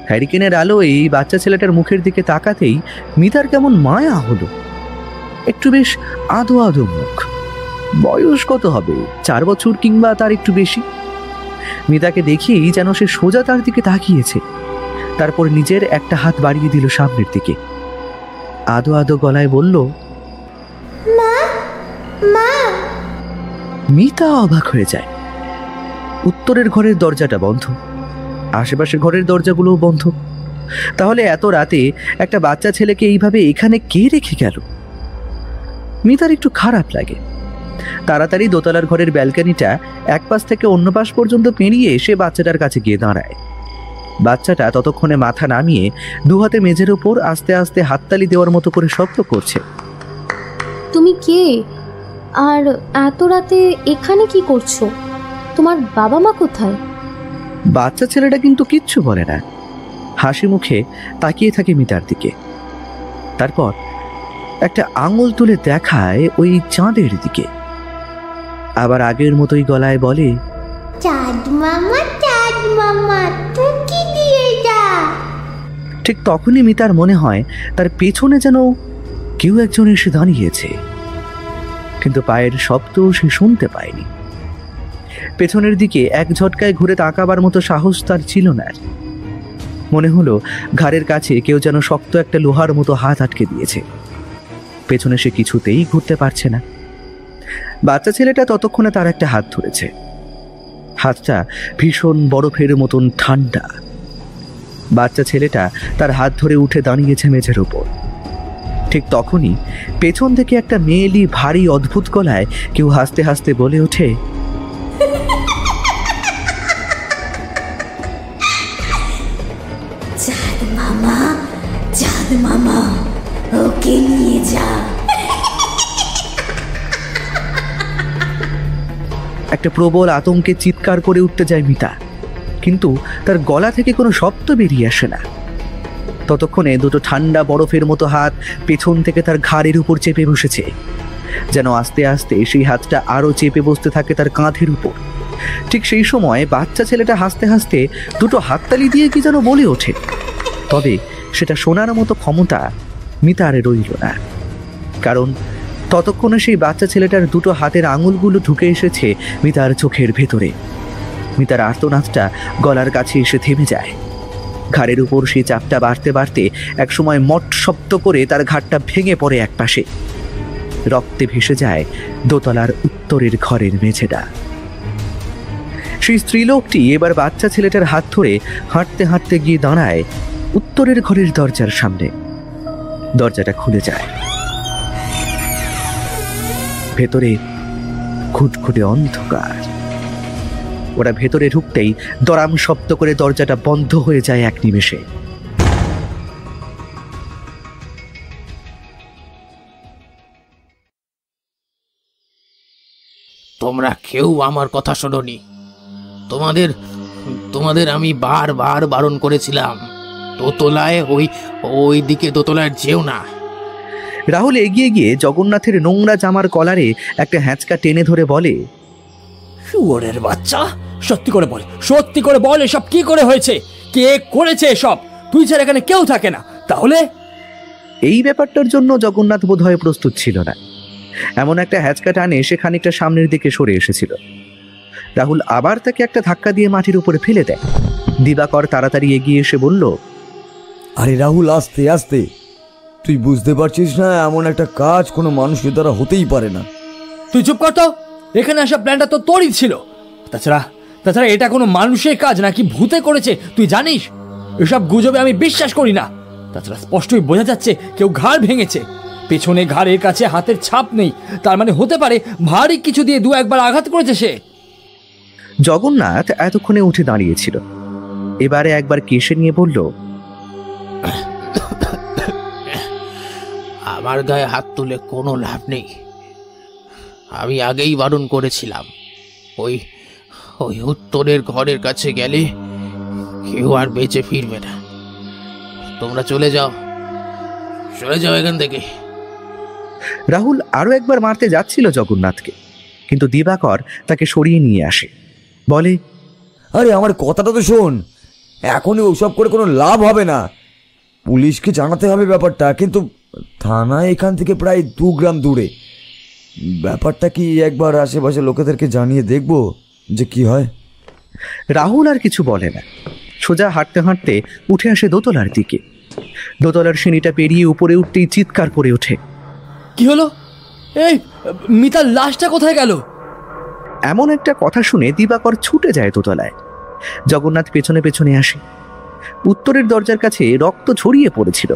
হ্যারিকেনের আলো এই বাচ্চা ছেলেটার মুখের দিকে তাকাতেই মিতার কেমন মায়া হলো। একটু বেশ আদো আদো মুখ। বয়স কত হবে? 4 বছর কিংবা তার একটু বেশি। মিতাকে দেখেই যেন সে সোজা তার দিকে তাকিয়েছে, তারপর নিজের একটা হাত বাড়িয়ে দিল সামনের দিকে। আদো আদো গলায় বলল, মা মা। মিতা অবাক হয়ে যায়। উত্তরের ঘরের দরজাটা বন্ধ, আশেপাশের ঘরের দরজাগুলোও বন্ধ। তাহলে এত রাতে একটা বাচ্চা ছেলেকে এইভাবে এখানে কে রেখে গেল? মিতার একটু খারাপ লাগে। তাড়াতাড়ি দোতলার ঘরের ব্যালকনিটা এক পাশ থেকে অন্য পাশ পর্যন্ত পেরিয়ে এসে বাচ্চাটার কাছে গিয়ে দাঁড়ায়। বাচ্চাটা ততক্ষণে মাথা নামিয়ে দু হাতে মেঝের ওপর আস্তে আস্তে হাততালি দেওয়ার মতো করে শব্দ করছে। তুমি কে? আর এত রাতে এখানে কি করছো? তোমার বাবা মা কোথায়? বাচ্চা ছেলেটা কিন্তু কিচ্ছু বলে না, হাসি মুখে তাকিয়ে থাকে মিতার দিকে। তারপর একটা আঙুল তুলে দেখায় ওই চাঁদের দিকে। আবার আগের মতোই গলায় বলে, চাঁদ মামা টুকি দিয়ে যা। ঠিক তখনই মিতার মনে হয় তার পেছনে যেন কেউ একজন এসে দাঁড়িয়েছে, কিন্তু পায়ের শব্দ সে শুনতে পায়নি। পেছনের দিকে এক ঝটকায় ঘুরে তাকাবার মতো সাহস তার ছিল না। মনে হলো ঘাড়ের কাছে কেউ যেন শক্ত একটা লোহার মতো হাত আটকে দিয়েছে। পেছনে সে কিছুতেই ঘুরতে পারছে না। বাচ্চা ছেলেটা ততক্ষণে তার একটা হাত ধরেছে। হাতটা ভীষণ বরফের মতন ঠান্ডা। বাচ্চা ছেলেটা তার হাত ধরে উঠে দাঁড়িয়েছে মেঝের ওপর। ঠিক তখনই পেছন থেকে একটা মেয়েলি ভারী অদ্ভুত গলায় কেউ হাসতে হাসতে বলে ওঠে, চাঁদ মামা ওকে নিয়ে যা। একটা প্রবল আতঙ্কে চিৎকার করে উঠতে যায় মিতা, কিন্তু তার গলা থেকে কোনো শব্দ বেরিয়ে আসে না। ততক্ষণে দুটো ঠান্ডা বরফের মতো হাত পেছন থেকে তার ঘাড়ের উপর চেপে বসেছে, যেন আস্তে আস্তে সেই হাতটা আরো চেপে বসতে থাকে তার কাঁধের উপর। ঠিক সেই সময় বাচ্চা ছেলেটা হাসতে হাসতে দুটো হাততালি দিয়ে কি যেন বলে ওঠে, তবে সেটা শোনার মতো ক্ষমতা মিতার রইল না, কারণ ততক্ষণে সেই বাচ্চা ছেলেটার দুটো হাতের আঙুলগুলো ঢুকে এসেছে মিতার চোখের ভেতরে। মিতার আর্তনাদটা গলার কাছে এসে থেমে যায়। ঘাড়ের উপর সেই চাপটা বাড়তে বাড়তে একসময় মট শব্দ করে তার ঘাড়টা ভেঙে পড়ে একপাশে। রক্তে ভেসে যায় দোতলার উত্তরের ঘরের মেঝেটা। সেই স্ত্রীলোকটি এবার বাচ্চা ছেলেটার হাত ধরে হাঁটতে হাঁটতে গিয়ে দাঁড়ায় উত্তরের ঘরের দরজার সামনে। দরজাটা খুলে যায়। ভেতরে খুটখুটে অন্ধকার। ওরা ভেতরে ঢুকতেই দরাম শব্দ করে দরজাটা বন্ধ হয়ে যায় এক নিমেষে। তোমরা কেউ আমার কথা শোনোনি। তোমাদের তোমাদের আমি বারবার বারণ করেছিলাম, দোতলায় ওই দিকে দোতলায় যেও না। রাহুল এগিয়ে গিয়ে জগন্নাথের নোংরা জামার কলারে একটা হ্যাঁচকা টেনে ধরে বলে, শুয়োরের বাচ্চা, সত্যি করে বল, সত্যি করে বল, এসব কি করে হয়েছে? কে করেছে এসব? তুই ছাড়া এখানে কেউ থাকে না, তাহলে? এই ব্যাপারটার জন্য জগন্নাথ বোধহয় প্রস্তুত ছিল না। এমন একটা হ্যাঁচকা টানে সে খানিকটা সামনের দিকে সরে এসেছিল। রাহুল আবার তাকে একটা ধাক্কা দিয়ে মাটির উপরে ফেলে দেয়। দিবাকর তাড়াতাড়ি এগিয়ে এসে বলল, আরে রাহুল, আস্তে আস্তে। তুই বুঝতে পারছিস না এমন একটা কাজ কোনো মানুষের দ্বারা হতেই পারে না। তুই চুপ কর তো, এখানে আসা প্ল্যানটা তো তোরই ছিল। তাছাড়া এটা কোনো মানুষের কাজ নাকি ভূতে করেছে তুই জানিস? এসব গুজবে আমি বিশ্বাস করি না। তাছাড়া স্পষ্টই বোঝা যাচ্ছে কেউ ঘাড় ভেঙেছে। পেছনে ঘাড়ের কাছে হাতের ছাপ নেই, তার মানে হতে পারে ভারী কিছু দিয়ে দু একবার আঘাত করেছে সে। জগন্নাথ এতক্ষণে উঠে দাঁড়িয়েছিল। এবারে একবার কেশে নিয়ে বলল, আমার গায়ে হাত তুলে কোনো লাভ নেই। আমি আগেই বারণ করেছিলাম, ওই উত্তরের ঘরের কাছে গেলে কেউ আর বেঁচে ফিরবে না। তোমরা চলে যাও এখান থেকে। রাহুল আরো একবার মারতে যাচ্ছিল জগন্নাথকে, কিন্তু দিবাকর তাকে সরিয়ে নিয়ে আসে। বলে, আরে আমার কথাটা তো শোন, এখনই ওসব করে কোনো লাভ হবে না। পুলিশকে জানাতে হবে ব্যাপারটা, কিন্তু থানা এখান থেকে প্রায় 2 গ্রাম দূরে। ব্যাপারটা কি একবার আশেপাশে লোকেদেরকে জানিয়ে দেখব যে কি হয়। রাহুল আর কিছু বলে না, সোজা হাঁটতে হাঁটতে উঠে আসে দোতলার দিকে। দোতলার সিঁড়িটা পেরিয়ে উপরে উঠতেই চিৎকার করে ওঠে, কি হলো? এই মিতার লাশটা কোথায় গেল? এমন একটা কথা শুনে দিবাকর ছুটে যায় দোতলায়। জগন্নাথ পেছনে পেছনে আসে। উত্তরের দরজার কাছে রক্ত ছড়িয়ে পড়েছিল,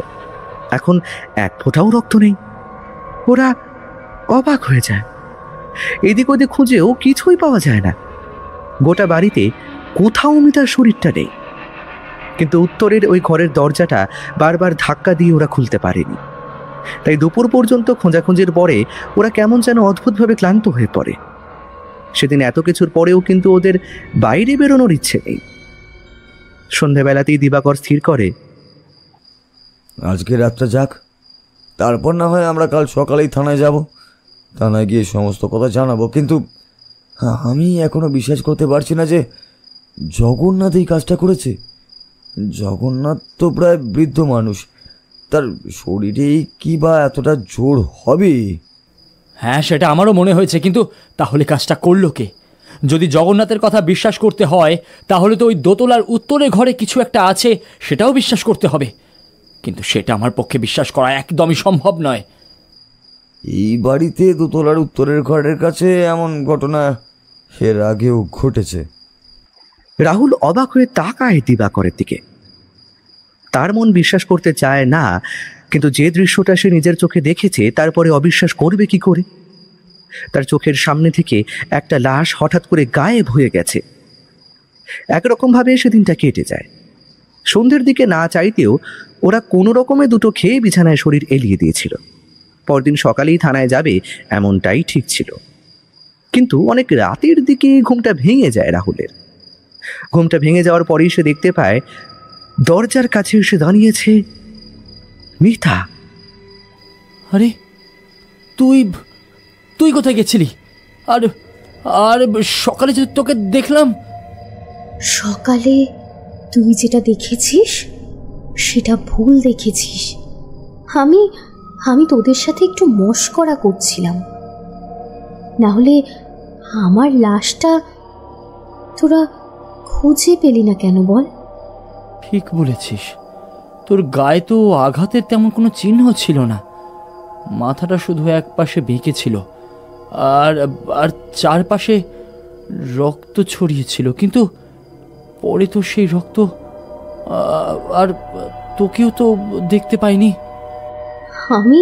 এখন এক ফোঁটাও রক্ত নেই। ওরা অবাক হয়ে যায়। এদিক ওদিক খুঁজেও কিছুই পাওয়া যায় না। গোটা বাড়িতে কোথাও মিতার শরীরটা নেই, কিন্তু উত্তরের ওই ঘরের দরজাটা বারবার ধাক্কা দিয়ে ওরা খুলতে পারেনি। তাই দুপুর পর্যন্ত খোঁজাখুঁজির পরে ওরা কেমন যেন অদ্ভুতভাবে ক্লান্ত হয়ে পড়ে। সেদিন এত কিছুর পরেও কিন্তু ওদের বাইরে বেরোনোর ইচ্ছে নেই। সন্ধ্যাবেলাতেই দিবাকর স্থির করে, আজকে রাতটা যাক, তারপর না হয় আমরা কাল সকালেই থানায় যাব। থানায় গিয়ে সমস্ত কথা জানাবো। কিন্তু আমি এখনো বিশ্বাস করতে পারছি না যে জগন্নাথ এই কাজটা করেছে। জগন্নাথ তো প্রায় বৃদ্ধ মানুষ, তার শরীরেই কি বা এতটা জোর হবে? হ্যাঁ, সেটা আমারও মনে হয়েছে, কিন্তু তাহলে কাজটা করলো কে? যদি জগন্নাথের কথা বিশ্বাস করতে হয় তাহলে তো ওই দোতলার উত্তরের ঘরে কিছু একটা আছে, সেটাও বিশ্বাস করতে হবে। কিন্তু সেটা আমার পক্ষে বিশ্বাস করা একদমই সম্ভব নয়। এই বাড়িতে দোতলার উত্তরের ঘরের কাছে এমন ঘটনা এর আগেও ঘটেছে। রাহুল অবাক হয়ে তাকায় দিবাকরের দিকে। তার মন বিশ্বাস করতে চায় না, কিন্তু যে দৃশ্যটা সে নিজের চোখে দেখেছে তারপরে অবিশ্বাস করবে কি করে? তার চোখের সামনে থেকে একটা লাশ হঠাৎ করে গায়েব হয়ে গেছে। একরকমভাবে সেদিনটা কেটে যায়। সন্ধ্যের দিকে না চাইতেও ওরা কোনো রকমে দুটো খেয়ে বিছানায় শরীর এলিয়ে দিয়েছিল। পরদিন সকালেই থানায় যাবে এমনটাই ঠিক ছিল, কিন্তু অনেক রাতের দিকে ঘুমটা ভেঙে যায় রাহুলের। ঘুমটা ভেঙে যাওয়ার পরেই সে দেখতে পায় দরজার কাছে এসে দাঁড়িয়েছে মিতা, আরে তুই তুই কোথায় গেছিলি? আর আর সকালে যে তোকে দেখলাম। সকালে তুই যেটা দেখেছিস সেটা ভুল দেখেছিস। আমি আমি তোদের সাথে একটু মশকরা করছিলাম, না হলে আমার লাশটা তোরা খুঁজে পেলি না কেন বল? ঠিক বলেছিস, তোর গায়ে তো আঘাতের তেমন কোনো চিহ্ন ছিল না, মাথাটা শুধু এক পাশে বেঁকে ছিল, আর আর চারপাশে রক্ত ছড়িয়েছিল। কিন্তু পরে তো সেই রক্ত আর তোকেও তো দেখতে পাইনি। আমি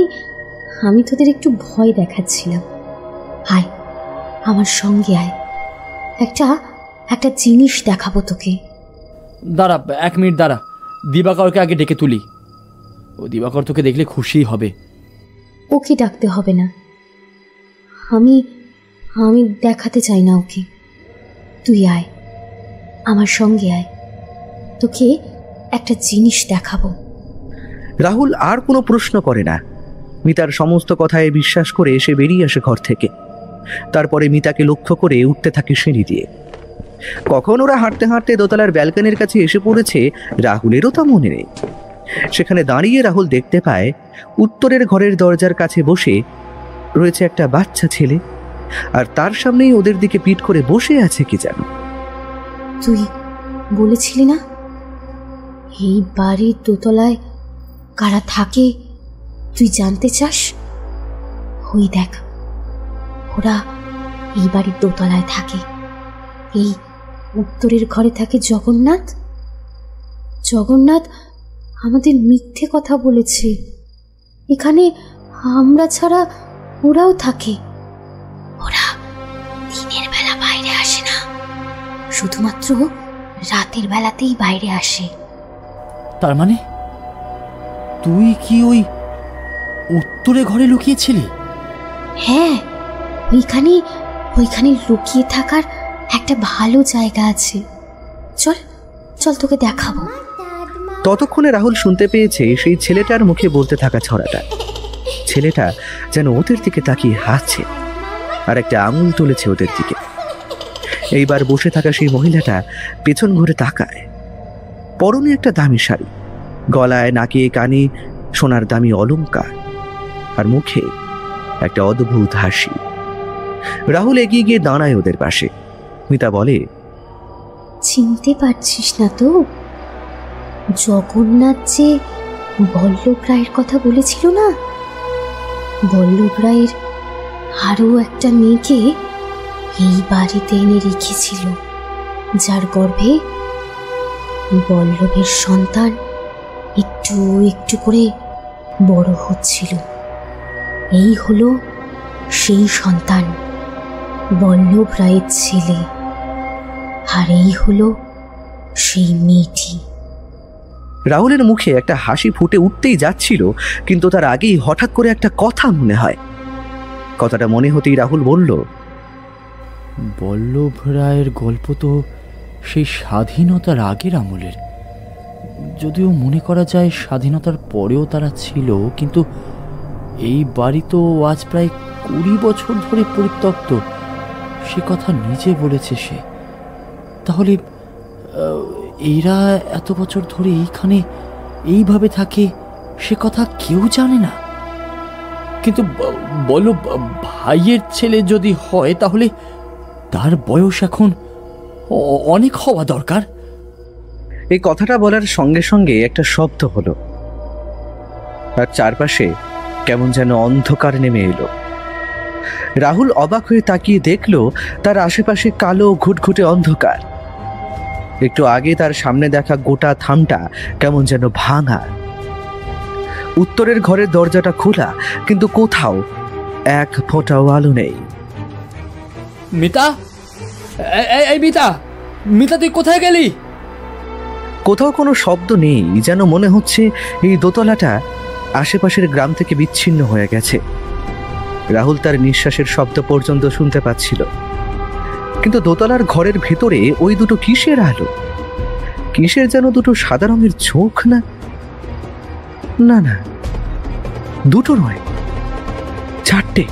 আমি তোদের একটু ভয় দেখাচ্ছিলাম। আয়, আমার সঙ্গে আয়, একটা একটা জিনিস দেখাবো তোকে। দাঁড়া, 1 মিনিট দাঁড়া, দিবাকরকে আগে ডেকে তুলি। ও দিবাকর তোকে দেখলে খুশি হবে। ওকে ডাকতে হবে না, আমি আমি দেখাতে চাই না ওকে। তুই আয়, আমার সঙ্গে আয়, তোকে একটা জিনিস দেখাবো। রাহুল আর কোনো প্রশ্ন করে না। মিতার সমস্ত কথায় বিশ্বাস করে এসে বেরিয়ে আসে ঘর থেকে। তারপরে মিতাকে লক্ষ্য করে উঠতে থাকে সিঁড়ি দিয়ে। কখন ওরা হাঁটতে হাঁটতে দোতলার ব্যালকনির কাছে এসে পড়েছে রাহুলেরও তা মনে নেই। সেখানে দাঁড়িয়ে রাহুল দেখতে পায় উত্তরের ঘরের দরজার কাছে বসে রয়েছে একটা বাচ্চা ছেলে, আর তার সামনেই ওদের দিকে পিঠ করে বসে আছে কি যেন। তুই বলেছিলি না এই বাড়ির দোতলায় কারা থাকে তুই জানতে চাস? ওই দেখ, ওরা এই বাড়ির দোতলায় থাকে। এই উত্তরের ঘরে থাকে জগন্নাথ। জগন্নাথ আমাদের মিথ্যে কথা বলেছে। এখানে আমরা ছাড়া ওরাও থাকে। ওরা দিনের বেলা বাইরে আসে না, শুধুমাত্র রাতের বেলাতেই বাইরে আসে। তার মানে তুই কি ওই উত্তরে ঘরে লুকিয়েছিলি? হ্যাঁ, ওইখানে লুকিয়ে থাকার একটা ভালো জায়গা আছে। চল চল, তোকে দেখাবো। ততক্ষণে রাহুল শুনতে পেয়েছে সেই ছেলেটার মুখে বলতে থাকা ছড়াটা। ছেলেটা যেন ওদের দিকে তাকিয়ে হাসছে আর একটা আঙুল তুলেছে ওদের দিকে। এইবার বসে থাকা সেই মহিলাটা পেছন ঘুরে তাকায়। পরনে একটা দামি শাড়ি, গলায় নাকে কানে সোনার দামি অলংকার, আর মুখে একটা অদ্ভুত হাসি। রাহুল এগিয়ে গিয়ে দাঁড়ায় ওদের পাশে। মিতা বলে, চিনতে পারছিস না তো? জগন্নাথ যে বল্লভ রায়ের কথা বলেছিল না, বল্লভ রায়ের আরও একটা মেয়েকে এই বাড়িতে এনে রেখেছিল, যার গর্ভে বল্লভের সন্তান একটু একটু করে বড় হচ্ছিল। এই হলো সেই সন্তান, বল্লভ রায়ের ছেলে। আর এই হলো সেই মেয়েটি। রাহুলের মুখে একটা হাসি ফুটে উঠতেই যাচ্ছিল, কিন্তু তার আগেই হঠাৎ করে একটা কথা মনে হয়। কথাটা মনে হতেই রাহুল বলল, বল্লভ রায়ের গল্প তো সেই স্বাধীনতার আগের আমলের। যদিও মনে করা যায় স্বাধীনতার পরেও তারা ছিল, কিন্তু এই বাড়ি তো আজ প্রায় 20 বছর ধরে পরিত্যক্ত, সে কথা নিজে বলেছে সে। তাহলে এরা এত বছর ধরে এইখানে এইভাবে থাকে, সে কথা কেউ জানে না। কিন্তু বলো, ভাইয়ের ছেলে যদি হয় তাহলে তার বয়স এখন অনেক হওয়া দরকার। এই কথাটা বলার সঙ্গে সঙ্গে একটা শব্দ হলো, আর চারপাশে কেমন যেন অন্ধকার নেমে এলো। রাহুল অবাক হয়ে তাকিয়ে দেখল তার আশেপাশে কালো ঘুটঘুটে অন্ধকার। একটু আগে তার সামনে দেখা গোটা থামটা কেমন যেন ভাঙা। উত্তরের ঘরের দরজাটা খোলা, কিন্তু কোথাও এক ফোঁটাও আলো নেই। মিতা, এই মিতা, মিতা তুই কোথায় গেলি? কোথাও কোনো শব্দ নেই, যেন মনে হচ্ছে এই দোতলাটা আশেপাশের গ্রাম থেকে বিচ্ছিন্ন হয়ে গেছে। রাহুল তার নিঃশ্বাসের শব্দ পর্যন্ত শুনতে পাচ্ছিল, কিন্তু দোতলার ঘরের ভেতরে ওই দুটো কিসের আলো? কিসের যেন দুটো সাদা রঙের চোখ? না না, দুটো নয়, 4টে,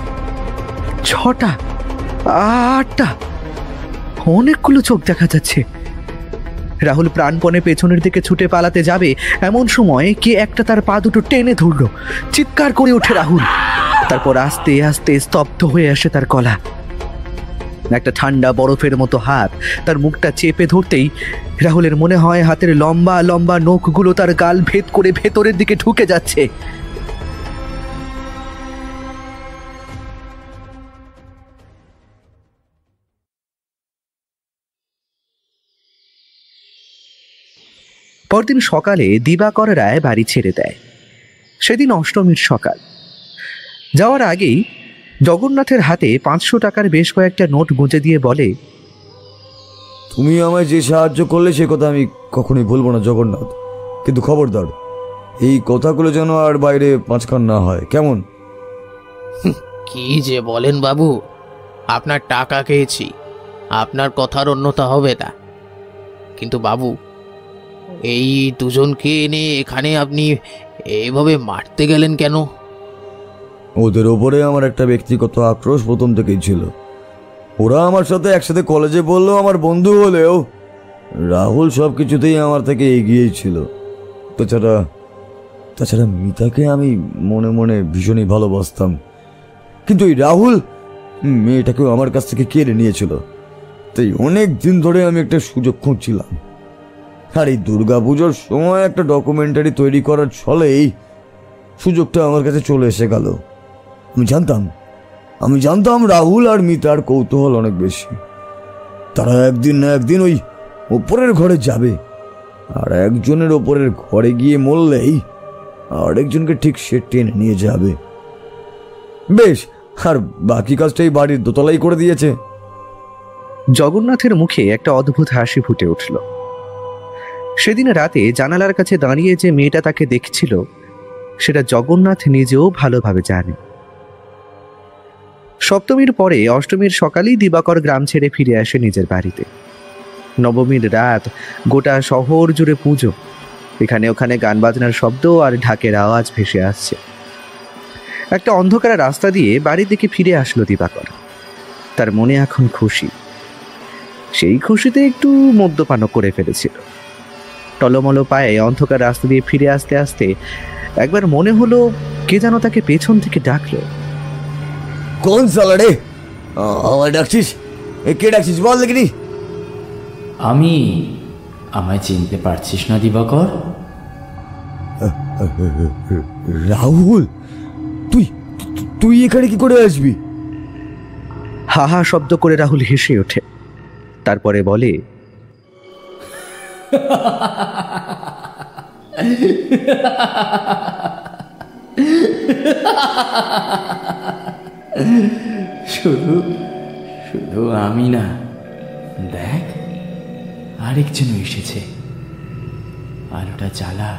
6টা, 8টা, অনেকগুলো চোখ দেখা যাচ্ছে। রাহুল প্রাণপণে পেছনের দিকে ছুটে পালাতে যাবে, এমন সময় কে একটা তার পা দুটো টেনে ধরল। চিৎকার করে ওঠে রাহুল, তারপর আস্তে আস্তে স্তব্ধ হয়ে আসে তার গলা। একটা ঠান্ডা বরফের মতো হাত তার মুখটা চেপে ধরতেই রাহুলের মনে হয় হাতের লম্বা লম্বা নখগুলো তার গাল ভেদ করে ভেতরের দিকে ঢুকে যাচ্ছে। পরদিন সকালে দিবাকর রায় বাড়ি ছেড়ে দেয়। সেদিন অষ্টমীর সকাল। যাওয়ার আগেই জগন্নাথের হাতে 500 টাকার বেশ কয়েকটা নোট গুঁজে দিয়ে বলে, তুমি আমায় যে সাহায্য করলে সে কথা আমি কখনোই ভুলবো না জগন্নাথ, কিন্তু খবরদার এই কথাগুলো যেন আর বাইরে পাঁচখান না হয়, কেমন? কি যে বলেন বাবু, আপনার টাকা খেয়েছি, আপনার কথার অন্যতা হবে না। কিন্তু বাবু, এই দুজনকে এনে এখানে আপনি এভাবে মারতে গেলেন কেন? ওদের ওপরে আমার একটা ব্যক্তিগত আক্রোশ প্রথম থেকেই ছিল। ওরা আমার সাথে একসাথে কলেজে পড়লেও আমার বন্ধু হলেও রাহুল সব কিছুতেই আমার থেকে এগিয়েই ছিল। তাছাড়া মিতাকে আমি মনে মনে ভীষণই ভালোবাসতাম, কিন্তু এই রাহুল মেয়েটাকেও আমার কাছ থেকে কেড়ে নিয়েছিল। তাই অনেক দিন ধরে আমি একটা সুযোগ খুঁজছিলাম, আর এই দুর্গাপুজোর সময় একটা ডকুমেন্টারি তৈরি করার ছলেই সুযোগটা আমার কাছে চলে এসে গেল। আমি জানতাম রাহুল আর মিতার কৌতূহল অনেক বেশি। তারা একদিন না একদিন ওই ওপরের ঘরে যাবে, আর একজনের ওপরের ঘরে গিয়ে মরলেই আরেকজনকে ঠিক সে টেনে নিয়ে যাবে। বেশ, আর বাকি কাজটাই বাড়ির দোতলাই করে দিয়েছে। জগন্নাথের মুখে একটা অদ্ভুত হাসি ফুটে উঠল। সেদিন রাতে জানালার কাছে দাঁড়িয়ে যে মেয়েটা তাকে দেখছিল, সেটা জগন্নাথ নিজেও ভালোভাবে জানে। সপ্তমীর পরে অষ্টমীর সকালেই দিবাকর গ্রাম ছেড়ে ফিরে আসে নিজের বাড়িতে। নবমীর রাত, গোটা শহর জুড়ে পুজো। এখানে ওখানে গান বাজনার শব্দ আর ঢাকের আওয়াজ ভেসে আসছে। একটা অন্ধকার রাস্তা দিয়ে বাড়ির দিকে ফিরে আসলো দিবাকর। তার মনে এখন খুশি। সেই খুশিতে একটু মদ্যপানও করে ফেলেছিল। টলমলো পায়ে অন্ধকার রাস্তা দিয়ে ফিরে আসতে আসতে একবার মনে হলো কে যেন তাকে পেছন থেকে ডাকলো। কোন সালা রে? আমায় ডাকছিস? কে ডাকছিস বল দেখিনি। আমি। আমায় চিনতে পারছিস না দিবাকর? রাহুল, তুই এখানে কি করে আসবি? হাহা শব্দ করে রাহুল হেসে ওঠে, তারপরে বলে, শুধু আমি না, দেখ আরেকজন এসেছে, আলোটা জ্বালা।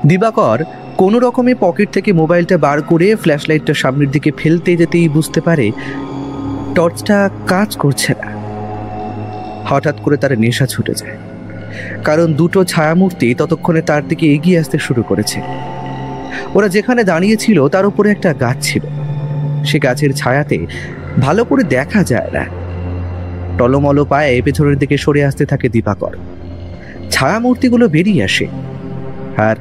দিবাকর কোনো রকমে পকেট থেকে মোবাইলটা বার করে ফ্ল্যাশ লাইটটা সামনের দিকে ফেলতে যেতেই বুঝতে পারে টর্চটা কাজ করছে না। হঠাৎ করে তার নেশা ছুটে যায়, কারণ দুটো ছায়ামূর্তি ততক্ষণে তার দিকে এগিয়ে আসতে শুরু করেছে। ওরা যেখানে দাঁড়িয়েছিল তার উপরে একটা গাছ ছিল। সে গাছের ছায়াতে ভালো করে দেখা যায় না। টলমলো পায়ে পেছনের দিকে সরে আসতে থাকে দিবাকর। ছায়ামূর্তিগুলো বেরিয়ে আসে, আর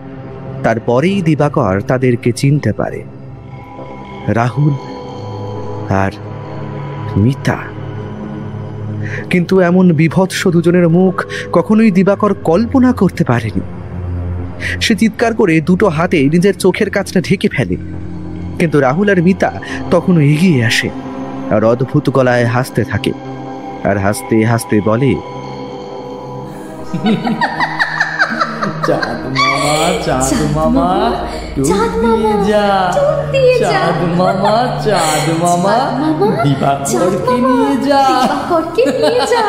তারপরেই দিবাকর তাদেরকে চিনতে পারে, রাহুল আর মিতা। কিন্তু এমন বিভৎস দুজনের মুখ কখনোই দিবাকর কল্পনা করতে পারেনি। সে চিৎকার করে দুটো হাতে নিজের চোখের কাছটা ঢেকে ফেলে, কিন্তু রাহুল আর মিতা তখনও এগিয়ে আসে আর অদ্ভুত গলায় হাসতে থাকে, আর হাসতে হাসতে বলে, চাঁদ মামা, চাঁদ মামা, চাঁদ মামা, চাঁদ মামা, দিবাকরকে নিয়ে যা।